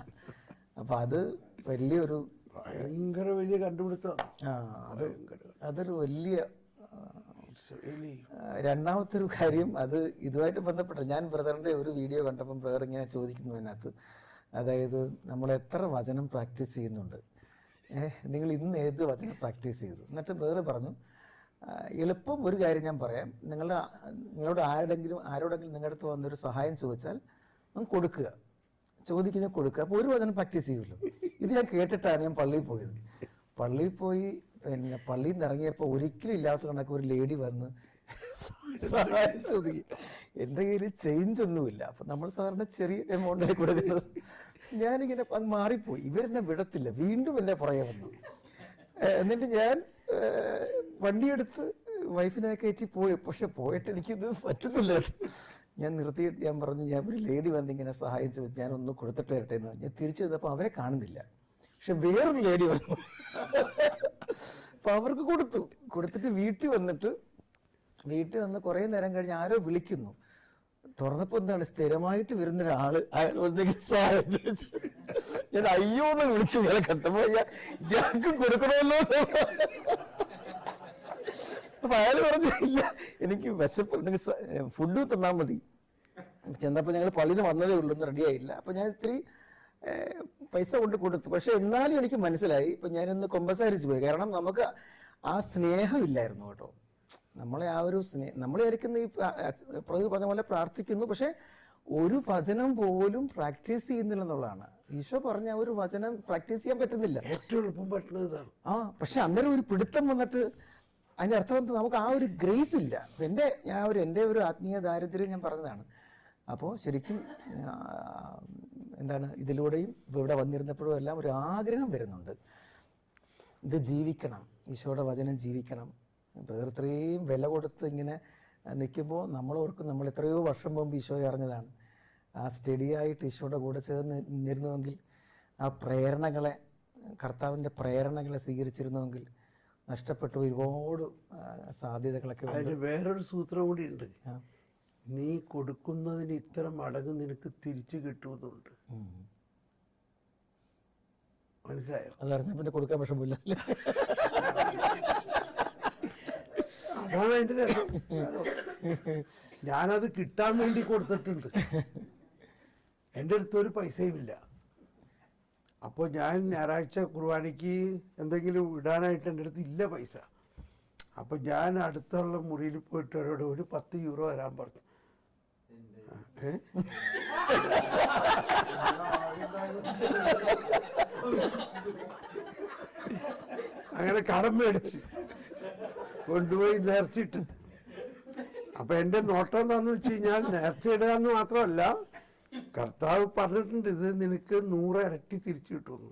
അപ്പം അത് വലിയൊരു ഭയങ്കര വലിയ കണ്ടുപിടുത്തം. അതൊരു വലിയ. രണ്ടാമത്തെ ഒരു കാര്യം, അത് ഇതുമായിട്ട് ബന്ധപ്പെട്ട, ഞാൻ ബ്രദറിന്റെ ഒരു വീഡിയോ കണ്ടപ്പം ബ്രദർ ഇങ്ങനെ ചോദിക്കുന്നു അതിനകത്ത്, അതായത് നമ്മൾ എത്ര വചനം പ്രാക്ടീസ് ചെയ്യുന്നുണ്ട്, നിങ്ങൾ ഇന്ന് ഏത് വചനം പ്രാക്ടീസ് ചെയ്തു? എന്നിട്ട് ബ്രദർ പറഞ്ഞു, എളുപ്പം ഒരു കാര്യം ഞാൻ പറയാം, നിങ്ങളോട് ആരോടെങ്കിലും നിങ്ങളുടെ അടുത്ത് വന്നൊരു സഹായം ചോദിച്ചാൽ നമുക്ക് കൊടുക്കുക, ചോദിക്കുന്നത് കൊടുക്കുക. അപ്പോൾ ഒരു വചനം പ്രാക്ടീസ് ചെയ്യുമല്ലോ. ഇത് ഞാൻ കേട്ടിട്ടാണ് ഞാൻ പള്ളിയിൽ പോയത്. പള്ളിയിൽ പോയി പിന്നെ പള്ളിയിൽ നിന്ന് ഇറങ്ങിയപ്പോൾ ഒരിക്കലും ഇല്ലാത്ത കണക്ക് ഒരു ലേഡി വന്ന് സഹായം ചോദിക്കും. എൻ്റെ കയ്യിൽ ചേഞ്ച് ഒന്നുമില്ല. അപ്പം നമ്മൾ സാറിന് ചെറിയ എമൗണ്ടായി കൊടുക്കുന്നത്. ഞാനിങ്ങനെ അത് മാറിപ്പോയി. ഇവരെന്നെ വിടത്തില്ല, വീണ്ടും എന്നെ പുറകെ വന്നു. എന്നിട്ട് ഞാൻ വണ്ടിയെടുത്ത് വൈഫിനെ കയറ്റി പോയി. പക്ഷെ പോയിട്ട് എനിക്കിത് പറ്റുന്നില്ല. ഞാൻ നിർത്തിയിട്ട് ഞാൻ പറഞ്ഞു, ഞാൻ ഒരു ലേഡി വന്നിങ്ങനെ സഹായം ചോദിച്ചു, ഞാനൊന്ന് കൊടുത്തിട്ട് വരട്ടെ എന്ന്. ഞാൻ തിരിച്ചു വന്നപ്പോൾ അവരെ കാണുന്നില്ല, പക്ഷെ വേറൊരു ലേഡി വന്നു. അപ്പൊ അവർക്ക് കൊടുത്തിട്ട് വീട്ടിൽ വന്ന് കുറേ നേരം കഴിഞ്ഞ് ആരോ വിളിക്കുന്നു. തുറന്നപ്പോ എന്താണ്, സ്ഥിരമായിട്ട് വരുന്ന ഒരാള് അയാൾ സഹായം ചോദിച്ചു. ഞാൻ അയ്യോന്ന് വിളിച്ചു. ഇയാളെ കണ്ടപ്പോ ഇയാൾക്ക് കൊടുക്കണമല്ലോ. അപ്പൊ അയാൾ പറഞ്ഞില്ല, എനിക്ക് വിശപ്പ്, ഫുഡ് തന്നാൽ മതി. ചെന്നപ്പോ ഞങ്ങൾ പള്ളിയിൽ നിന്ന് വന്നതേ ഉള്ളൂ, ഒന്നും റെഡിയായില്ല. അപ്പൊ ഞാൻ ഇത്തിരി പൈസ കൊണ്ട് കൊടുത്തു. പക്ഷെ എന്നാലും എനിക്ക് മനസ്സിലായി, ഇപ്പൊ ഞാനൊന്ന് കൊമ്പസാരിച്ചു പോയി. കാരണം നമുക്ക് ആ സ്നേഹമില്ലായിരുന്നു കേട്ടോ. നമ്മളെ ആ ഒരു നമ്മൾ വിചാരിക്കുന്ന ഈ പ്രതി പറഞ്ഞ പോലെ പ്രാർത്ഥിക്കുന്നു, പക്ഷെ ഒരു വചനം പോലും പ്രാക്ടീസ് ചെയ്യുന്നില്ലെന്നുള്ളതാണ്. ഈശോ പറഞ്ഞ ഒരു വചനം പ്രാക്ടീസ് ചെയ്യാൻ പറ്റുന്നില്ല. ഏറ്റവും എളുപ്പം പറ്റുന്നത് ഇതാണ്. പക്ഷെ അന്നേരം ഒരു പിടുത്തം വന്നിട്ട് അതിന്റെ അർത്ഥം നമുക്ക് ആ ഒരു ഗ്രേസ് ഇല്ല. എൻ്റെ ഒരു ആത്മീയ ദാരിദ്ര്യം ഞാൻ പറഞ്ഞതാണ്. അപ്പോൾ ശരിക്കും എന്താണ്, ഇതിലൂടെയും ഇവിടെ വന്നിരുന്നപ്പോഴും എല്ലാം ഒരു ആഗ്രഹം വരുന്നുണ്ട്, ഇത് ജീവിക്കണം, ഈശോയുടെ വചനം ജീവിക്കണം. ബ്രദർ ഇത്രയും വില കൊടുത്ത് ഇങ്ങനെ നിൽക്കുമ്പോൾ നമ്മൾ ഓർക്കും, നമ്മൾ എത്രയോ വർഷം മുമ്പ് ഈശോയെ അറിഞ്ഞതാണ്. ആ സ്റ്റഡിയായിട്ട് ഈശോയുടെ കൂടെ ചേർന്ന് നിന്നിരുന്നുവെങ്കിൽ, ആ പ്രേരണകളെ, കർത്താവിൻ്റെ പ്രേരണകളെ സ്വീകരിച്ചിരുന്നുവെങ്കിൽ നഷ്ടപ്പെട്ടു ഒരുപാട് സാധ്യതകളൊക്കെ. അതിന് വേറൊരു സൂത്രം കൂടി ഉണ്ട്. നീ കൊടുക്കുന്നതിന് ഇത്ര മടങ്ങ് നിനക്ക് തിരിച്ചു കിട്ടുമെന്നുണ്ട്. മനസ്സിലായോ? അതറിഞ്ഞ പിന്നെ കൊടുക്കാൻ വിഷമില്ല. അതാണ് അതിന്റെ രസം. ഞാനത് കിട്ടാൻ വേണ്ടി കൊടുത്തിട്ടുണ്ട്. എൻ്റെ അടുത്ത് ഒരു പൈസയും ഇല്ല. അപ്പോൾ ഞാൻ ഞായറാഴ്ച കുർബാനയ്ക്ക് എന്തെങ്കിലും ഇടാനായിട്ട് എൻ്റെ അടുത്ത് ഇല്ല പൈസ. അപ്പം ഞാൻ അടുത്തുള്ള മുറിയിൽ പോയിട്ട് അവരോട് ഒരു 10 യൂറോ തരാൻ പറഞ്ഞു. അങ്ങനെ കടം മേടിച്ച് കൊണ്ടുപോയി നേർച്ചയിട്ട്. അപ്പൊ എന്റെ നോട്ടം എന്താന്ന് വെച്ച് കഴിഞ്ഞാൽ, നേർച്ച ഇടുക എന്ന് മാത്രമല്ല, കർത്താവ് പറഞ്ഞിട്ടുണ്ട് ഇത് നിനക്ക് 100 ഇരട്ടി തിരിച്ചു കിട്ടുമെന്ന്.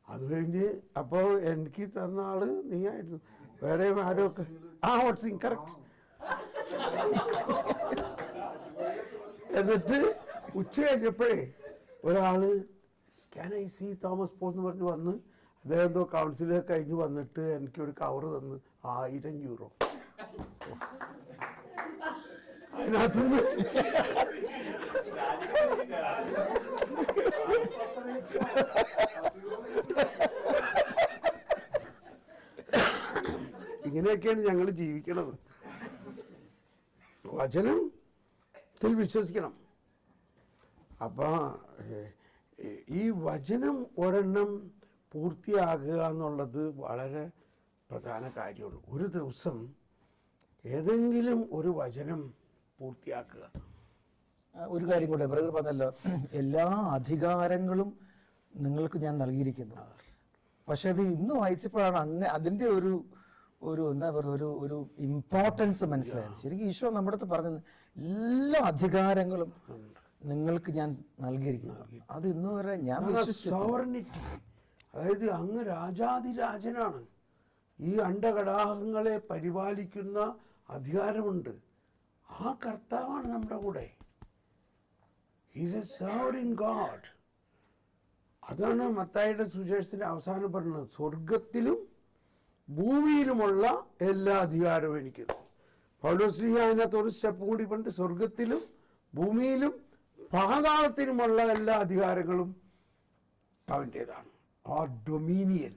അത് കഴിഞ്ഞ് അപ്പൊ എനിക്ക് തന്ന ആള് നീ ആയിരുന്നു, വേറെ ആരൊക്കെ. What's incorrect. എന്നിട്ട് ഉച്ച കഴിഞ്ഞപ്പോഴേ ഒരാള് can I see Thomas Paul എന്ന് പറഞ്ഞ് വന്ന്, അദ്ദേഹം എന്തോ കൗൺസിലർ കഴിഞ്ഞ് വന്നിട്ട് എനിക്കൊരു കവറ് തന്ന് 1000 യൂറോ. അതിനകത്തുനിന്ന് ഇങ്ങനെയൊക്കെയാണ് ഞങ്ങൾ ജീവിക്കണത്. വചനത്തിൽ വിശ്വസിക്കണം. അപ്പൊ ഈ വചനം ഒരെണ്ണം പൂർത്തിയാകുക എന്നുള്ളത് വളരെ പ്രധാന കാര്യമാണ്. ഒരു ദിവസം ഏതെങ്കിലും ഒരു വചനം പൂർത്തിയാക്കുക. ഒരു കാര്യം കൂടെ ബ്രദർ പറഞ്ഞല്ലോ, എല്ലാ അധികാരങ്ങളും നിങ്ങൾക്ക് ഞാൻ നൽകിയിരിക്കുന്നു. പക്ഷെ അത് ഇന്ന് വായിച്ചപ്പോഴാണ് അതിൻ്റെ ഒരു എന്താ പറയുക, ഒരു ഇമ്പോർട്ടൻസ് മനസ്സിലായത്. ശരിക്കും ഈശോ നമ്മുടെ അടുത്ത് പറഞ്ഞത് എല്ലാ അധികാരങ്ങളും നിങ്ങൾക്ക് ഞാൻ നൽകിയിരിക്കുന്നു. അത് ഇന്ന് വരെ ഞാൻ സോവറിനിറ്റി, അതായത് അങ്ങ് രാജാതിരാജനാണ്. ഈ അണ്ടകടാഹങ്ങളെ പരിപാലിക്കുന്ന അധികാരമുണ്ട്. ആ കർത്താവാണ് നമ്മുടെ കൂടെ. He's A sovereign God. അതാണ് മത്തായിയുടെ സുവിശേഷത്തിന്റെ അവസാനം പറയുന്നത്, സ്വർഗത്തിലും ഭൂമിയിലുമുള്ള എല്ലാ അധികാരവും എനിക്ക്. പൗലോസ്ലീഹ അതിനകത്ത് ഒരു സ്റ്റെപ്പ് കൂടി പണ്ട്, സ്വർഗത്തിലും ഭൂമിയിലും പാതാളത്തിനുമുള്ള എല്ലാ അധികാരങ്ങളും അവൻ്റേതാണ്. ആ ഡൊമീനിയൻ.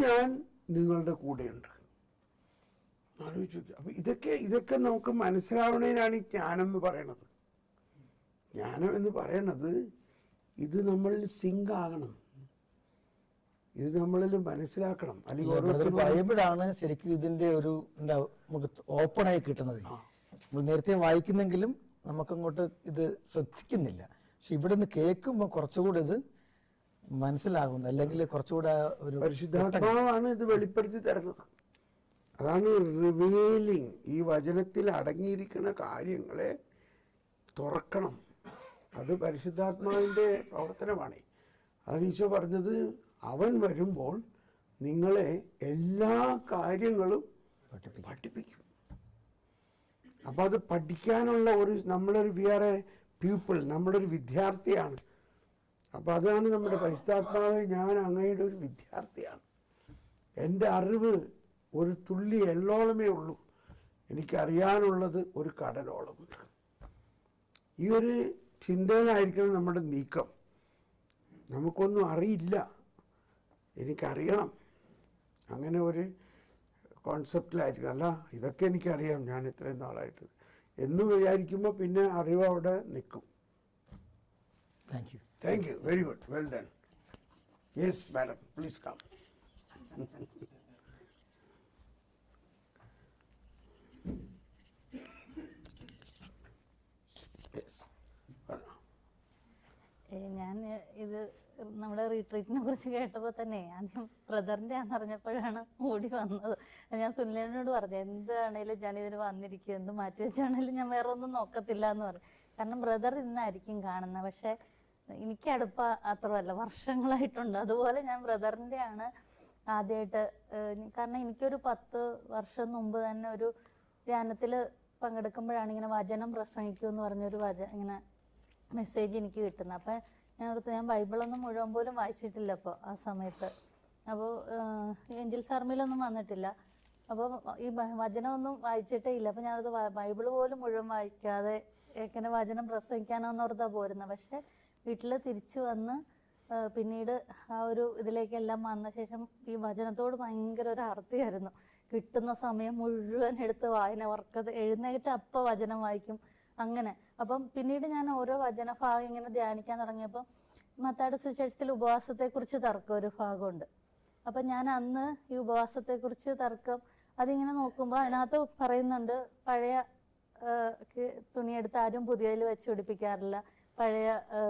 ഞാൻ നിങ്ങളുടെ കൂടെയുണ്ട്. ആലോചിച്ച് നോക്കുക. അപ്പൊ ഇതൊക്കെ നമുക്ക് മനസ്സിലാവണേനാണ് ഈ ജ്ഞാനം എന്ന് പറയണത്. ജ്ഞാനം എന്ന് പറയണത് ഇത് നമ്മളിൽ സിങ്ക് ആകണം, ഇത് നമ്മളിൽ മനസ്സിലാക്കണം. അല്ലെങ്കിൽ പറയുമ്പോഴാണ് ശരിക്കും ഇതിന്റെ ഒരു എന്താ നമുക്ക് ഓപ്പണായി കിട്ടുന്നത്. നമ്മൾ നേരത്തെ വായിക്കുന്നെങ്കിലും നമുക്കങ്ങോട്ട് ഇത് ശ്രദ്ധിക്കുന്നില്ല. പക്ഷെ ഇവിടെ നിന്ന് കേൾക്കുമ്പോൾ കുറച്ചുകൂടി ഇത് മനസ്സിലാകുന്നു, അല്ലെങ്കിൽ കുറച്ചുകൂടെ ഒരു പരിശുദ്ധാത്മാവാണ് ഇത് വെളിപ്പെടുത്തി തരുന്നത്. അതാണ് റിവീലിംഗ്. ഈ വചനത്തിൽ അടങ്ങിയിരിക്കുന്ന കാര്യങ്ങളെ തുറക്കണം. അത് പരിശുദ്ധാത്മാവിന്റെ പ്രവർത്തനമാണ്. അതാണ് ഈശോ പറഞ്ഞത്, അവൻ വരുമ്പോൾ നിങ്ങളെ എല്ലാ കാര്യങ്ങളും പഠിപ്പിക്കും. അപ്പൊ അത് പഠിക്കാനുള്ള നമ്മളൊരു വി ആർ എ പീപ്പിൾ, നമ്മളൊരു വിദ്യാർത്ഥിയാണ്. അപ്പൊ അതാണ് നമ്മുടെ പരിശുദ്ധാത്മാവ്, ഞാൻ അങ്ങയുടെ ഒരു വിദ്യാർത്ഥിയാണ്. എൻ്റെ അറിവ് ഒരു തുള്ളി എള്ളോളമേ ഉള്ളൂ, എനിക്കറിയാനുള്ളത് ഒരു കടലോളമുണ്ട്. ഈ ഒരു ചിന്തയിലായിരിക്കണം നമ്മുടെ നീക്കം. നമുക്കൊന്നും അറിയില്ല, എനിക്കറിയണം, അങ്ങനെ ഒരു കോൺസെപ്റ്റിലായിരിക്കും. അല്ല ഇതൊക്കെ എനിക്കറിയാം, ഞാൻ ഇത്രയും നാളായിട്ട് എന്ന് വിചാരിക്കുമ്പോൾ പിന്നെ അറിവ് അവിടെ നിൽക്കും. Thank you. Thank you. Very good. Well done. Yes madam, please come. ഞാൻ ഇത് നമ്മുടെ റീട്രീറ്റിനെ കുറിച്ച് കേട്ടപ്പോൾ തന്നെ ആദ്യം ബ്രദറിൻ്റെ ആണെന്ന് അറിഞ്ഞപ്പോഴാണ് ഓടി വന്നത്. ഞാൻ സുനിലിനോട് പറഞ്ഞു എന്താണേലും ഞാൻ ഇതിന് വന്നിരിക്കുക, എന്ത് മാറ്റി വെച്ചാണേലും ഞാൻ വേറെ ഒന്നും നോക്കത്തില്ല എന്ന് പറഞ്ഞു. കാരണം ബ്രദർ ഇന്നായിരിക്കും കാണുന്നത്, പക്ഷെ എനിക്ക് അടുപ്പ അത്രമല്ല, വർഷങ്ങളായിട്ടുണ്ട്. അതുപോലെ ഞാൻ ബ്രദറിൻ്റെ ആണ് ആദ്യമായിട്ട്. കാരണം എനിക്കൊരു 10 വർഷം മുമ്പ് തന്നെ ഒരു ധ്യാനത്തിൽ പങ്കെടുക്കുമ്പോഴാണ് ഇങ്ങനെ വചനം പ്രസംഗിക്കൂ എന്ന് പറഞ്ഞൊരു ഇങ്ങനെ മെസ്സേജ് എനിക്ക് കിട്ടുന്നത്. അപ്പം ഞാൻ ബൈബിളൊന്നും മുഴുവൻ പോലും വായിച്ചിട്ടില്ല അപ്പോൾ ആ സമയത്ത്. അപ്പോൾ ഏഞ്ചൽസ് ആർമിയിലൊന്നും വന്നിട്ടില്ല. അപ്പോൾ ഈ വചനമൊന്നും വായിച്ചിട്ടേ ഇല്ല. അപ്പം ഞാനത് ബൈബിള് പോലും മുഴുവൻ വായിക്കാതെ എങ്ങനെ വചനം പ്രസംഗിക്കാനോന്നോർത്താ പോരുന്നത്. പക്ഷെ വീട്ടിൽ തിരിച്ചു വന്ന് പിന്നീട് ആ ഒരു ഇതിലേക്കെല്ലാം വന്ന ശേഷം ഈ വചനത്തോട് ഭയങ്കര ഒരു ആർത്തിയായിരുന്നു. കിട്ടുന്ന സമയം മുഴുവൻ എടുത്ത് വായന, ഉറക്കത് എഴുന്നേറ്റ് അപ്പം വചനം വായിക്കും അങ്ങനെ. അപ്പം പിന്നീട് ഞാൻ ഓരോ വചനഭാഗം ഇങ്ങനെ ധ്യാനിക്കാൻ തുടങ്ങിയപ്പോൾ മത്തായിയുടെ സുവിശേഷത്തിൽ ഉപവാസത്തെക്കുറിച്ച് തർക്കം ഒരു ഭാഗമുണ്ട്. അപ്പം ഞാൻ അന്ന് ഈ ഉപവാസത്തെക്കുറിച്ച് തർക്കം അതിങ്ങനെ നോക്കുമ്പോൾ അതിനകത്ത് പറയുന്നുണ്ട്, പഴയ തുണിയെടുത്ത് ആരും പുതിയതിൽ വെച്ച് പിടിപ്പിക്കാറില്ല, പഴയ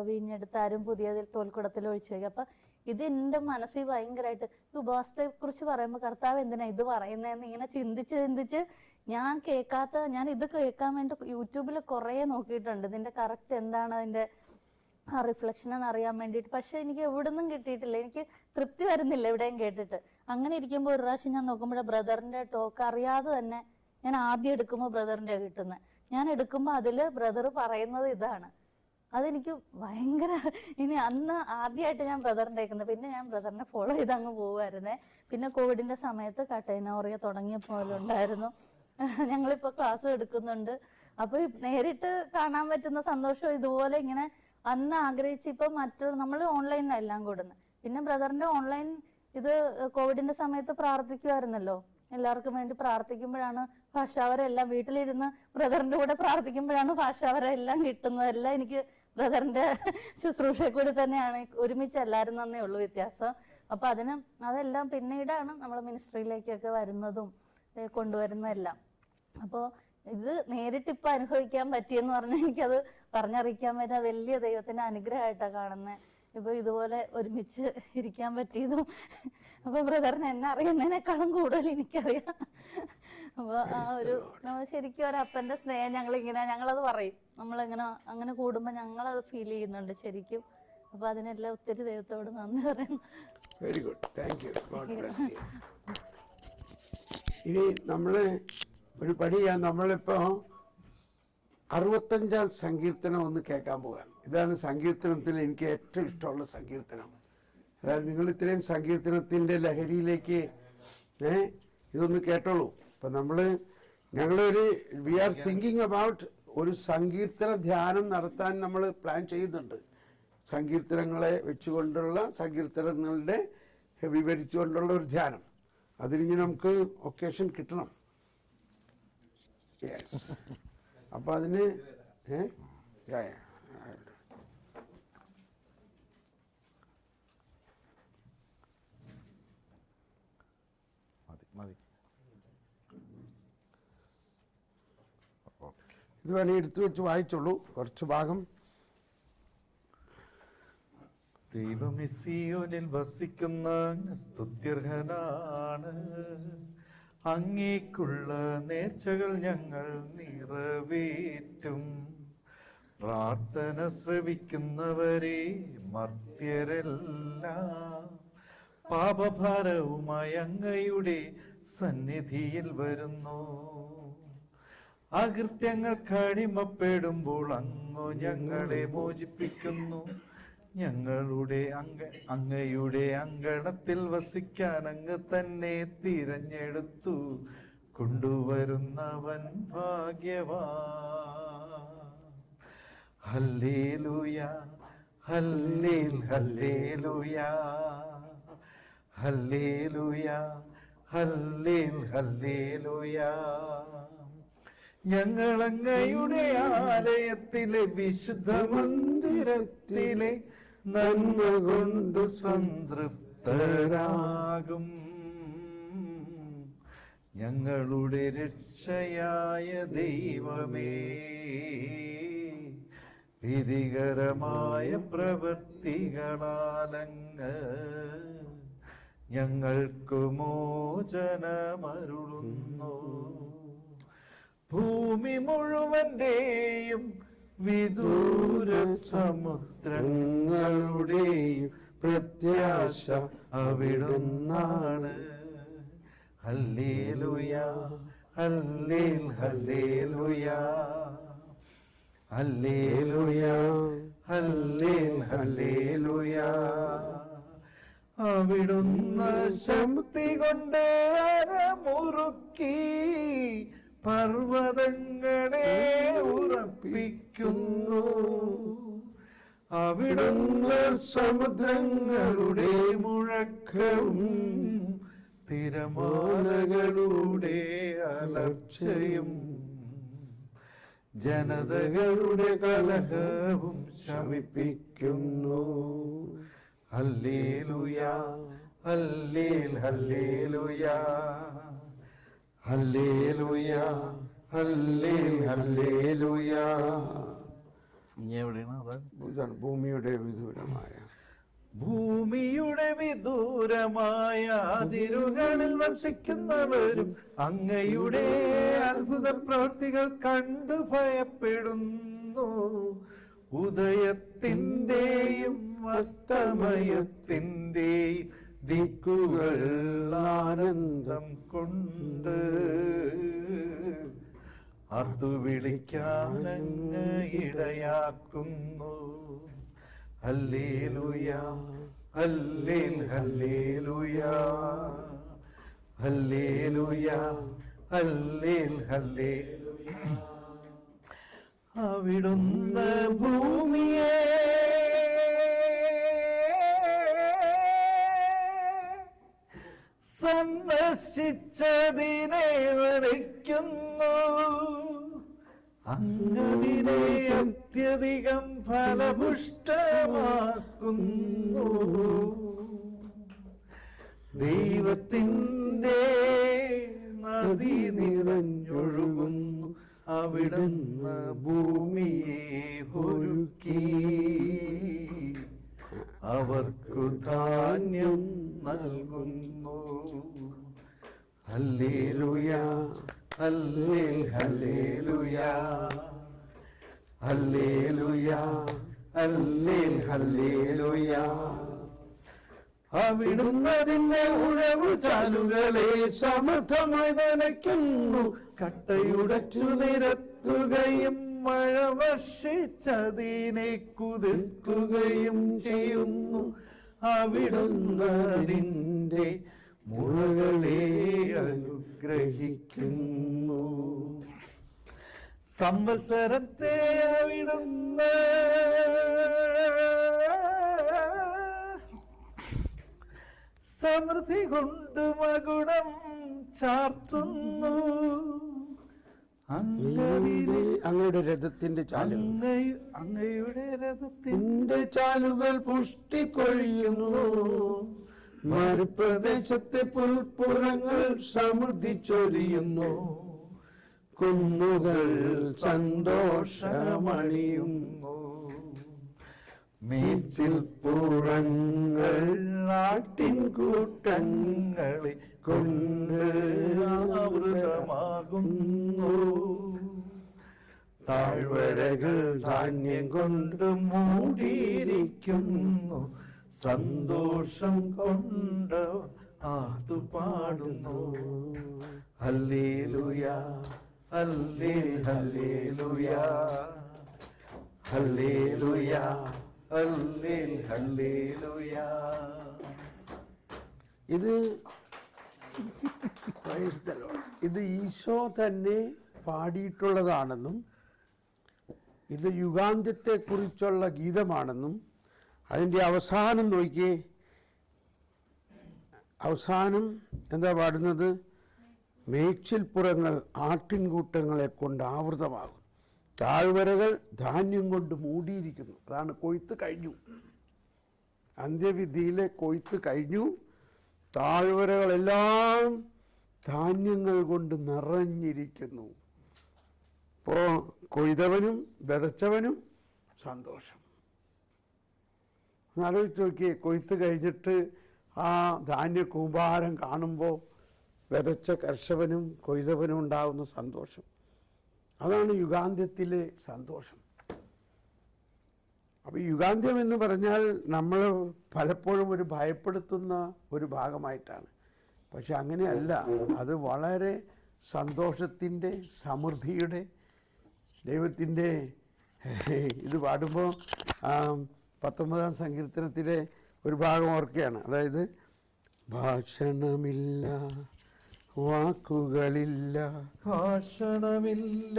വീഞ്ഞെടുത്ത് ആരും പുതിയതിൽ തോൽക്കുടത്തിൽ ഒഴിച്ചു വയ്ക്കുക. അപ്പം ഇത് എൻ്റെ മനസ്സിൽ ഭയങ്കരമായിട്ട് ഈ ഉപവാസത്തെക്കുറിച്ച് പറയുമ്പോൾ കർത്താവ് എന്തിനാ ഇത് പറയുന്നതെന്ന് ഇങ്ങനെ ചിന്തിച്ച് ഞാൻ ഇത് കേൾക്കാൻ വേണ്ടി യൂട്യൂബിൽ കുറേ നോക്കിയിട്ടുണ്ട്, ഇതിൻ്റെ കറക്റ്റ് എന്താണ് അതിൻ്റെ ആ റിഫ്ലക്ഷൻ എന്ന് അറിയാൻ വേണ്ടിയിട്ട്. പക്ഷെ എനിക്ക് എവിടെ നിന്നും കിട്ടിയിട്ടില്ല, എനിക്ക് തൃപ്തി വരുന്നില്ല എവിടെയും കേട്ടിട്ട്. അങ്ങനെ ഇരിക്കുമ്പോൾ ഒരു പ്രാവശ്യം ഞാൻ നോക്കുമ്പോൾ ബ്രദറിൻ്റെ ടോക്ക് അറിയാതെ തന്നെ ഞാൻ ആദ്യം എടുക്കുമ്പോൾ ബ്രദറിൻ്റെ കിട്ടുന്നത്, ഞാൻ എടുക്കുമ്പോൾ അതിൽ ബ്രദർ പറയുന്നത് ഇതാണ്. അതെനിക്ക് ഭയങ്കര ഇനി അന്ന് ആദ്യമായിട്ട് ഞാൻ ബ്രദറിൻ്റെ കേൾക്കുന്നത്. പിന്നെ ഞാൻ ബ്രദറിനെ ഫോളോ ചെയ്ത് അങ്ങ് പോകുമായിരുന്നേ. പിന്നെ കോവിഡിൻ്റെ സമയത്ത് കട്ടൈനോറിയ തുടങ്ങിയ പോലെ ഉണ്ടായിരുന്നു. ഞങ്ങളിപ്പോൾ ക്ലാസ് എടുക്കുന്നുണ്ട്. അപ്പോൾ നേരിട്ട് കാണാൻ പറ്റുന്ന സന്തോഷം ഇതുപോലെ ഇങ്ങനെ അന്ന് ആഗ്രഹിച്ച് ഇപ്പം നമ്മൾ ഓൺലൈനിലെല്ലാം കൂടുന്നത്. പിന്നെ ബ്രദറിൻ്റെ ഓൺലൈൻ ഇത് കോവിഡിൻ്റെ സമയത്ത് പ്രാർത്ഥിക്കുമായിരുന്നല്ലോ, എല്ലാവർക്കും വേണ്ടി പ്രാർത്ഥിക്കുമ്പോഴാണ് ഭാഷാവരെല്ലാം വീട്ടിലിരുന്ന് ബ്രദറിൻ്റെ കൂടെ പ്രാർത്ഥിക്കുമ്പോഴാണ് ഭാഷാവരെല്ലാം കിട്ടുന്നത്. എല്ലാം എനിക്ക് ബ്രദറിൻ്റെ ശുശ്രൂഷയെ കൂടി തന്നെയാണ്, ഒരുമിച്ചല്ലായിരുന്നേ ഉള്ളൂ വ്യത്യാസം. അപ്പം അതെല്ലാം പിന്നീടാണ് നമ്മൾ മിനിസ്ട്രിയിലേക്കൊക്കെ വരുന്നതും കൊണ്ടുവരുന്നതെല്ലാം. അപ്പോൾ ഇത് നേരിട്ടിപ്പോൾ അനുഭവിക്കാൻ പറ്റിയെന്ന് പറഞ്ഞാൽ എനിക്കത് പറഞ്ഞറിയിക്കാൻ പറ്റുന്ന വലിയ ദൈവത്തിൻ്റെ അനുഗ്രഹമായിട്ടാണ് കാണുന്നത്. ഇപ്പോൾ ഇതുപോലെ ഒരുമിച്ച് ഇരിക്കാൻ പറ്റിയതും അപ്പോൾ ബ്രദറിന് എന്നെ അറിയുന്നതിനേക്കാളും കൂടുതൽ എനിക്കറിയാം. അപ്പോൾ ആ ഒരു നമ്മൾ ശരിക്കും ഒരു അപ്പൻ്റെ സ്നേഹം ഞങ്ങളത് പറയും, നമ്മളിങ്ങനെ അങ്ങനെ കൂടുമ്പോൾ ഞങ്ങളത് ഫീൽ ചെയ്യുന്നുണ്ട് ശരിക്കും. അപ്പോൾ അതിനെല്ലാം ഒത്തിരി ദൈവത്തോട് നന്ദി പറയുന്നു. Very good, thank you, God bless you. ഇനി നമ്മൾ ഒരു പണി ചെയ്യാൻ, നമ്മളിപ്പോൾ 65-ാം സങ്കീർത്തനം ഒന്ന് കേൾക്കാൻ പോവുകയാണ്. ഇതാണ് സങ്കീർത്തനത്തിൽ എനിക്ക് ഏറ്റവും ഇഷ്ടമുള്ള സങ്കീർത്തനം. അതായത് നിങ്ങൾ ഇത്രയും സങ്കീർത്തനത്തിൻ്റെ ലഹരിയിലേക്ക് ഇതൊന്ന് കേട്ടോളൂ. ഇപ്പം ഞങ്ങളൊരു വി ആർ തിങ്കിങ് അബൌട്ട് ഒരു സങ്കീർത്തന ധ്യാനം നടത്താൻ നമ്മൾ പ്ലാൻ ചെയ്യുന്നുണ്ട്. സങ്കീർത്തനങ്ങളെ വെച്ചുകൊണ്ടുള്ള സങ്കീർത്തനങ്ങളുടെ വിവരിച്ചുകൊണ്ടുള്ള ഒരു ധ്യാനം. അതിന് നമുക്ക് ഒക്കേഷൻ കിട്ടണം. യെസ്, അപ്പം അതിന് ഇത് വേണേ എടുത്തു വെച്ച് വായിച്ചോളൂ കുറച്ച് ഭാഗം. ദൈവമേ സിയോനിൽ വസിക്കുന്ന സ്തുത്യർഹനാണ്, അങ്ങേക്കുള്ള നേർച്ചകൾ ഞങ്ങൾ നിറവേറ്റും. പ്രാർത്ഥന ശ്രവിക്കുന്നവരെ മർത്യരെല്ലാം പാപഭാരവുമായി അങ്ങയുടെ സന്നിധിയിൽ വരുന്നു. അകൃത്യങ്ങൾ കടിമപ്പെടുമ്പോൾ അങ്ങു ഞങ്ങളെ മോചിപ്പിക്കുന്നു. അങ്ങയുടെ അങ്കണത്തിൽ വസിക്കാൻ അങ്ങ് തന്നെ തിരഞ്ഞെടുത്തു കൊണ്ടുവരുന്നവൻ ഭാഗ്യവാൻ. Hallelujah hallelujah hallelujah hallelujah. ഞങ്ങൾ അങ്ങയുടെ ആലയത്തിലെ വിശുദ്ധ മന്ദിരത്തിലെ നന്മ കൊണ്ട് സംതൃപ്തരാകും. ഞങ്ങളുടെ രക്ഷയായ ദൈവമേ, വിധികരമായ പ്രവൃത്തികളാലങ്ങ് ഞങ്ങൾക്ക് മോചനമരുളുന്നു. ഭൂമി മുഴുവന്റെയും വിദൂര സമുദ്രങ്ങളുടെയും പ്രത്യാശ അവിടുന്നാണ്. ഹല്ലേലൂയ, ഹല്ലേൽ ഹല്ലേലൂയ, ഹല്ലേലൂയ, ഹല്ലേൽ ഹല്ലേലൂയ. അവിടുന്ന് ശക്തി കൊണ്ട് അരമുറുക്കി പർവ്വതങ്ങളെ ഉറപ്പിക്കുന്നു. അവിടുന്ന് സമുദ്രങ്ങളുടെ മുഴക്കവും തിരമാലകളുടെ അലർച്ചയും ജനതകളുടെ കലഹവും ശമിപ്പിക്കുന്നു. ഹല്ലേലൂയ, ഹല്ലേൽ ഹല്ലേലൂയ, ഹല്ലേലൂയ, ഹല്ലേൽ ഹല്ലേലൂയ. ഇനി എവിടെയാണ്? ഇതാണ് ഭൂമിയുടെ വിദൂരമായ ഭൂമിയുടെ വിദൂരമായ അതിരുകളിൽ വസിക്കുന്നവരും അങ്ങയുടെ അത്ഭുത പ്രവൃത്തികൾ കണ്ടു ഭയപ്പെടുന്നു. ഉദയത്തിന്റെയും അസ്തമയത്തിന്റെയും ദിക്കുകൾ ആനന്ദം കൊണ്ട് അർത്തു വിളിക്കാനങ്ങ് ഇടയാക്കുന്നു. ഹല്ലേലൂയ, ഹല്ലേൽ ഹല്ലേലൂയ, ഹല്ലേലൂയ, ഹല്ലേൽ ഹല്ലേലൂയ. അവിടുന്ന് ഭൂമിയെ സന്ദർശിച്ചതിനെ നനയ്ക്കുന്നു. അങ്ങതിനെ അത്യധികം ഫലപുഷ്ടമാക്കുന്നു. ദൈവത്തിൻ്റെ നദി നിറഞ്ഞൊഴുകുന്നു. അവിടുന്ന് ഭൂമിയെ ഒരുക്കി അവർക്കു ധാന്യം നൽകുന്നു. ഹല്ലേലൂയ, ഹല്ലേൽ ഹല്ലേലൂയ, ഹല്ലേലൂയ, ഹല്ലേൽ ഹല്ലേലൂയ. അവിടുന്ന് അതിന്റെ ഉഴവു ചാലുകളെ സമൃദ്ധമായി നനയ്ക്കുന്നു. കട്ടയുടച്ചു നിരത്തുകയും മഴ വർഷിച്ചതിനെ കുതിർക്കുകയും ചെയ്യുന്നു. അവിടുന്ന് അതിന്റെ മുളകളെ അനുഗ്രഹിക്കുന്നു. സംവത്സരത്തെ അവിടുന്ന് സമൃദ്ധി കൊണ്ട് മകുടം ചാർത്തുന്നു. അങ്ങയുടെ രഥത്തിന്റെ ചാലുകൾ അങ്ങയുടെ രഥത്തിന്റെ ചാലുകൾ പുഷ്ടിക്കൊഴിയുന്നു. മരുപ്രദേശത്തെ പുൽപ്പുറങ്ങൾ സമൃദ്ധി ചൊരിയുന്നു. കുന്നുകൾ സന്തോഷമണിയുന്നു. മേച്ചിൽപ്പുറങ്ങൾ ആട്ടിൻകൂട്ടങ്ങളെ കൊണ്ട് ആവൃതമാകുന്നു. താഴ്വരകൾ ധാന്യം കൊണ്ട് മൂടിയിരിക്കുന്നു. സന്തോഷം കൊണ്ട് ആതുപാടുന്നു. ഹല്ലേലൂയ, ഹല്ലേൽ ഹല്ലേലൂയ, ഹല്ലേലൂയ, ഹല്ലേൽ ഹല്ലേലൂയ. ഇത് ഇത് ഈശോ തന്നെ പാടിയിട്ടുള്ളതാണെന്നും ഇത് യുഗാന്ത്യത്തെക്കുറിച്ചുള്ള ഗീതമാണെന്നും അതിൻ്റെ അവസാനം നോക്കിയേ, അവസാനം എന്താ പാടുന്നത്? മേച്ചിൽപ്പുറങ്ങൾ ആട്ടിൻകൂട്ടങ്ങളെ കൊണ്ട് ആവൃതമാകും. താഴ്വരകൾ ധാന്യം കൊണ്ട് മൂടിയിരിക്കുന്നു. അതാണ് കൊയ്ത്ത് കഴിഞ്ഞു. അന്ത്യവിധിയിലെ കൊയ്ത്ത് കഴിഞ്ഞു. താഴ്വരകളെല്ലാം ധാന്യങ്ങൾ കൊണ്ട് നിറഞ്ഞിരിക്കുന്നു. ഇപ്പോൾ കൊയ്തവനും വിതച്ചവനും സന്തോഷം. ആലോചിച്ച് നോക്കിയേ, കൊയ്ത്ത് കഴിഞ്ഞിട്ട് ആ ധാന്യ കൂമ്പാരം കാണുമ്പോൾ വിതച്ച കർഷകനും കൊയ്തവനും ഉണ്ടാകുന്ന സന്തോഷം, അതാണ് യുഗാന്ത്യത്തിലെ സന്തോഷം. അപ്പോൾ യുഗാന്ത്യം എന്ന് പറഞ്ഞാൽ നമ്മൾ പലപ്പോഴും ഒരു ഭയപ്പെടുത്തുന്ന ഒരു ഭാഗമായിട്ടാണ്. പക്ഷെ അങ്ങനെയല്ല, അത് വളരെ സന്തോഷത്തിൻ്റെ, സമൃദ്ധിയുടെ, ദൈവത്തിൻ്റെ ഇത് പാടുമ്പോൾ 19-ാം സങ്കീർത്തനത്തിലെ ഒരു ഭാഗം ഓർക്കുകയാണ്. അതായത് ഭാഷണമില്ല, വാക്കുകളില്ല, ഭാഷണമില്ല,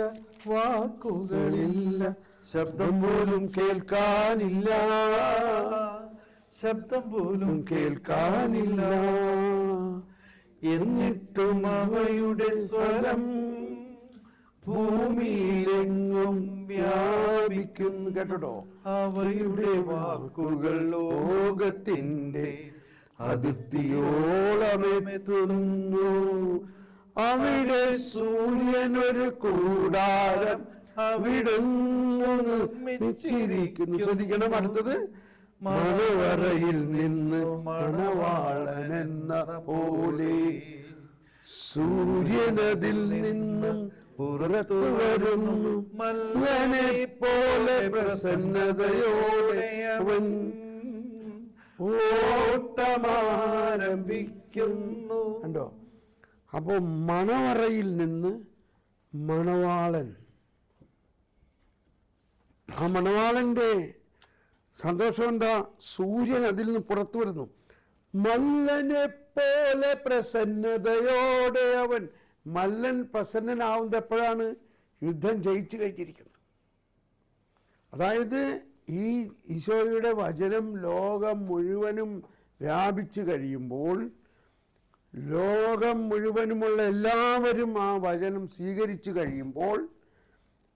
വാക്കുകളില്ല, ശബ്ദം പോലും കേൾക്കാനില്ല, ശബ്ദം പോലും കേൾക്കാനില്ല, എന്നിട്ടും അവയുടെ സ്വരം ഭൂമിയിലെങ്ങും വ്യാപിക്കുന്നു. കേട്ടോ, അവയുടെ വാക്കുകൾ ലോകത്തിൻ്റെ അതിർത്തിയോളമെത്തുന്നു. അവിടെ സൂര്യനൊരു കൂടാരം അവിടുന്ന് നിർമ്മിച്ചിരിക്കുന്നു. ശ്രദ്ധിക്കണം, അടുത്തത് മണവറയിൽ നിന്ന് മണവാളനെന്ന പോലെ സൂര്യനതിൽ നിന്നും പുറത്തു വരുന്നു. മല്ലനെ പോലെ പ്രസന്നതയോടെ അവൻ ഓട്ടമാരംഭിക്കുന്നു. കണ്ടോ, അപ്പോൾ മണവറയിൽ നിന്ന് മണവാളൻ, ആ മണവാളന്റെ സന്തോഷം എന്താ? സൂര്യൻ അതിൽ നിന്ന് പുറത്തു വരുന്നു. മല്ലനെ പോലെ പ്രസന്നതയോടെ അവൻ. മല്ലൻ പ്രസന്നനാവുന്നത് എപ്പോഴാണ്? യുദ്ധം ജയിച്ചു കഴിഞ്ഞിരിക്കുന്നത്. അതായത് ഈ ഈശോയുടെ വചനം ലോകം മുഴുവനും വ്യാപിച്ചു കഴിയുമ്പോൾ, ലോകം മുഴുവനുമുള്ള എല്ലാവരും ആ വചനം സ്വീകരിച്ചു കഴിയുമ്പോൾ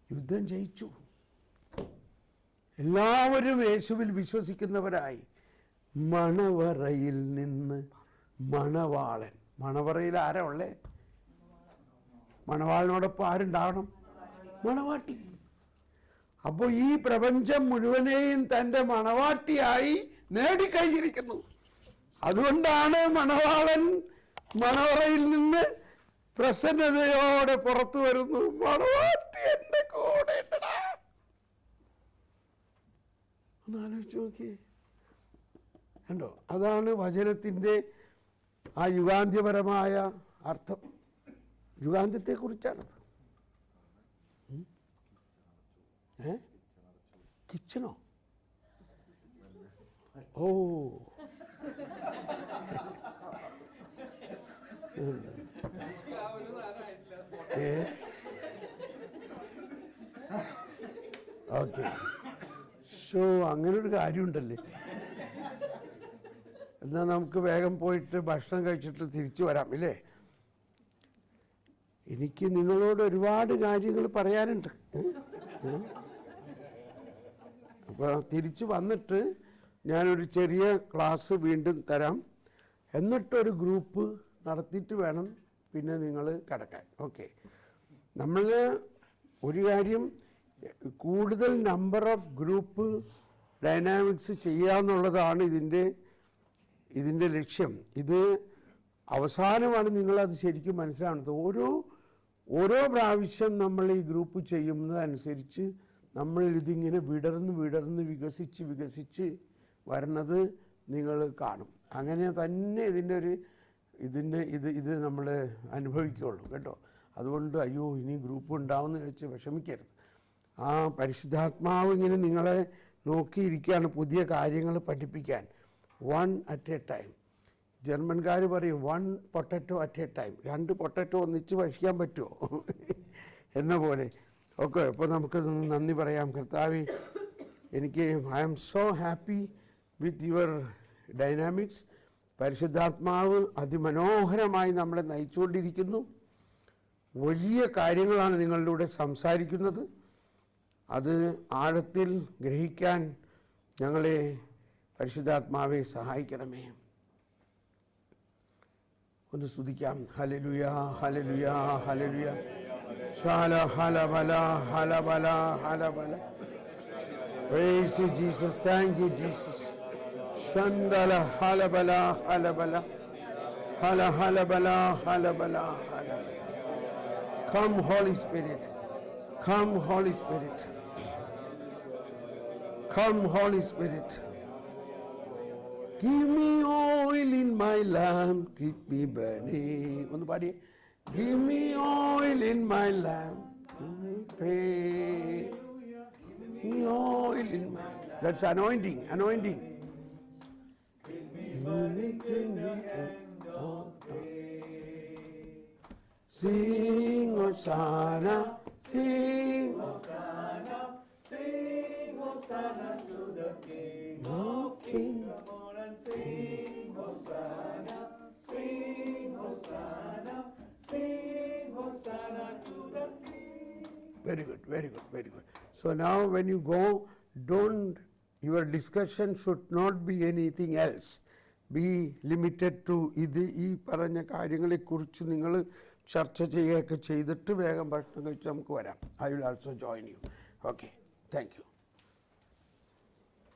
യുദ്ധം ജയിച്ചു. എല്ലാവരും യേശുവിൽ വിശ്വസിക്കുന്നവരായി. മണവറയിൽ നിന്ന് മണവാളൻ. മണവറയിൽ ആരാ ഉള്ളേ? മണവാളിനോടൊപ്പം ആരുണ്ടാവണം? മണവാട്ടി. അപ്പോൾ ഈ പ്രപഞ്ചം മുഴുവനെയും തൻ്റെ മണവാട്ടിയായി നേടിക്കഴിഞ്ഞിരിക്കുന്നു. അതുകൊണ്ടാണ് മണവാളൻ മണവറയിൽ നിന്ന് പ്രസന്നതയോടെ പുറത്തു വരുന്നു. മണവാട്ടി എൻ്റെ കൂടെ ഉണ്ടെടാ. ഒന്ന് ആലോചിച്ച് നോക്കിയേ. കണ്ടോ, അതാണ് വചനത്തിൻ്റെ ആ യുഗാന്ത്യപരമായ അർത്ഥം. യുഗാന്ത്യത്തെക്കുറിച്ചാണത്. കിച്ചണോ? ഓ, ഓക്കെ. ഷോ, അങ്ങനൊരു കാര്യമുണ്ടല്ലേ. എന്നാൽ നമുക്ക് വേഗം പോയിട്ട് ഭക്ഷണം കഴിച്ചിട്ട് തിരിച്ചു വരാം, ഇല്ലേ? എനിക്ക് നിങ്ങളോട് ഒരുപാട് കാര്യങ്ങൾ പറയാനുണ്ട്. അപ്പോൾ തിരിച്ചു വന്നിട്ട് ഞാനൊരു ചെറിയ ക്ലാസ് വീണ്ടും തരാം. എന്നിട്ടൊരു ഗ്രൂപ്പ് നടത്തിയിട്ട് വേണം പിന്നെ നിങ്ങൾ കിടക്കാൻ. ഓക്കെ. നമ്മൾ ഒരു കാര്യം, കൂടുതൽ നമ്പർ ഓഫ് ഗ്രൂപ്പ് ഡൈനാമിക്സ് ചെയ്യാന്നുള്ളതാണ് ഇതിൻ്റെ ലക്ഷ്യം. ഇത് അവസാനമാണ് നിങ്ങളത് ശരിക്കും മനസ്സിലാവുന്നത്. ഓരോ പ്രാവശ്യം നമ്മൾ ഈ ഗ്രൂപ്പ് ചെയ്യുന്നതനുസരിച്ച് നമ്മൾ ഇതിങ്ങനെ വിടർന്ന് വികസിച്ച് വരുന്നത് നിങ്ങൾ കാണും. അങ്ങനെ തന്നെ ഇത് നമ്മൾ അനുഭവിക്കുകയുള്ളൂ കേട്ടോ. അതുകൊണ്ട് അയ്യോ ഇനി ഗ്രൂപ്പ് ഉണ്ടാവുമെന്ന് വെച്ച് വിഷമിക്കരുത്. ആ പരിശുദ്ധാത്മാവ് ഇങ്ങനെ നിങ്ങളെ നോക്കിയിരിക്കുകയാണ് പുതിയ കാര്യങ്ങൾ പഠിപ്പിക്കാൻ. 1 at a time. ജർമ്മൻകാർ പറയും 1 potato at A time. 2 potato ഒന്നിച്ച് ഭക്ഷിക്കാൻ പറ്റുമോ എന്ന പോലെ. ഓക്കെ, അപ്പോൾ നമുക്ക് നന്ദി പറയാം. കർത്താവേ, I am so happy with your dynamics. പരിശുദ്ധാത്മാവ് അതിമനോഹരമായി നമ്മളെ നയിച്ചുകൊണ്ടിരിക്കുന്നു. വലിയ കാര്യങ്ങളാണ് നിങ്ങളിലൂടെ സംസാരിക്കുന്നത്. അത് ആഴത്തിൽ ഗ്രഹിക്കാൻ ഞങ്ങളെ പരിശുദ്ധാത്മാവെ സഹായിക്കണമേ. ഒന്ന് സ്തുതിക്കാം. Hallelujah hallelujah hallelujah. ശാല ഹലബല ഹലബല ഹലബല. Praise you, Jesus. Thank you, Jesus. Shandala halabala halabala. Hala halabala halabala halabala. Come, Holy Spirit. Come, Holy Spirit. Come, Holy Spirit. Give me oil in my lamp, keep me burning. One body. Give me oil in my lamp. Give me oil in my. That's anointing. Anointing. Sing Hosanna, sing Hosanna, sing Hosanna to the King of Kings. Sing Hosanna, sing Hosanna, sing Hosanna to the King. Very good, very good, very good. So now when you go, your discussion should not be anything else. Be limited to ഇത് ഈ പറഞ്ഞ കാര്യങ്ങളെക്കുറിച്ച് നിങ്ങൾ ചർച്ച ചെയ്യുകയൊക്കെ ചെയ്തിട്ട് വേഗം ഭക്ഷണം കഴിച്ച് നമുക്ക് വരാം. I will also join you. Okay, thank you.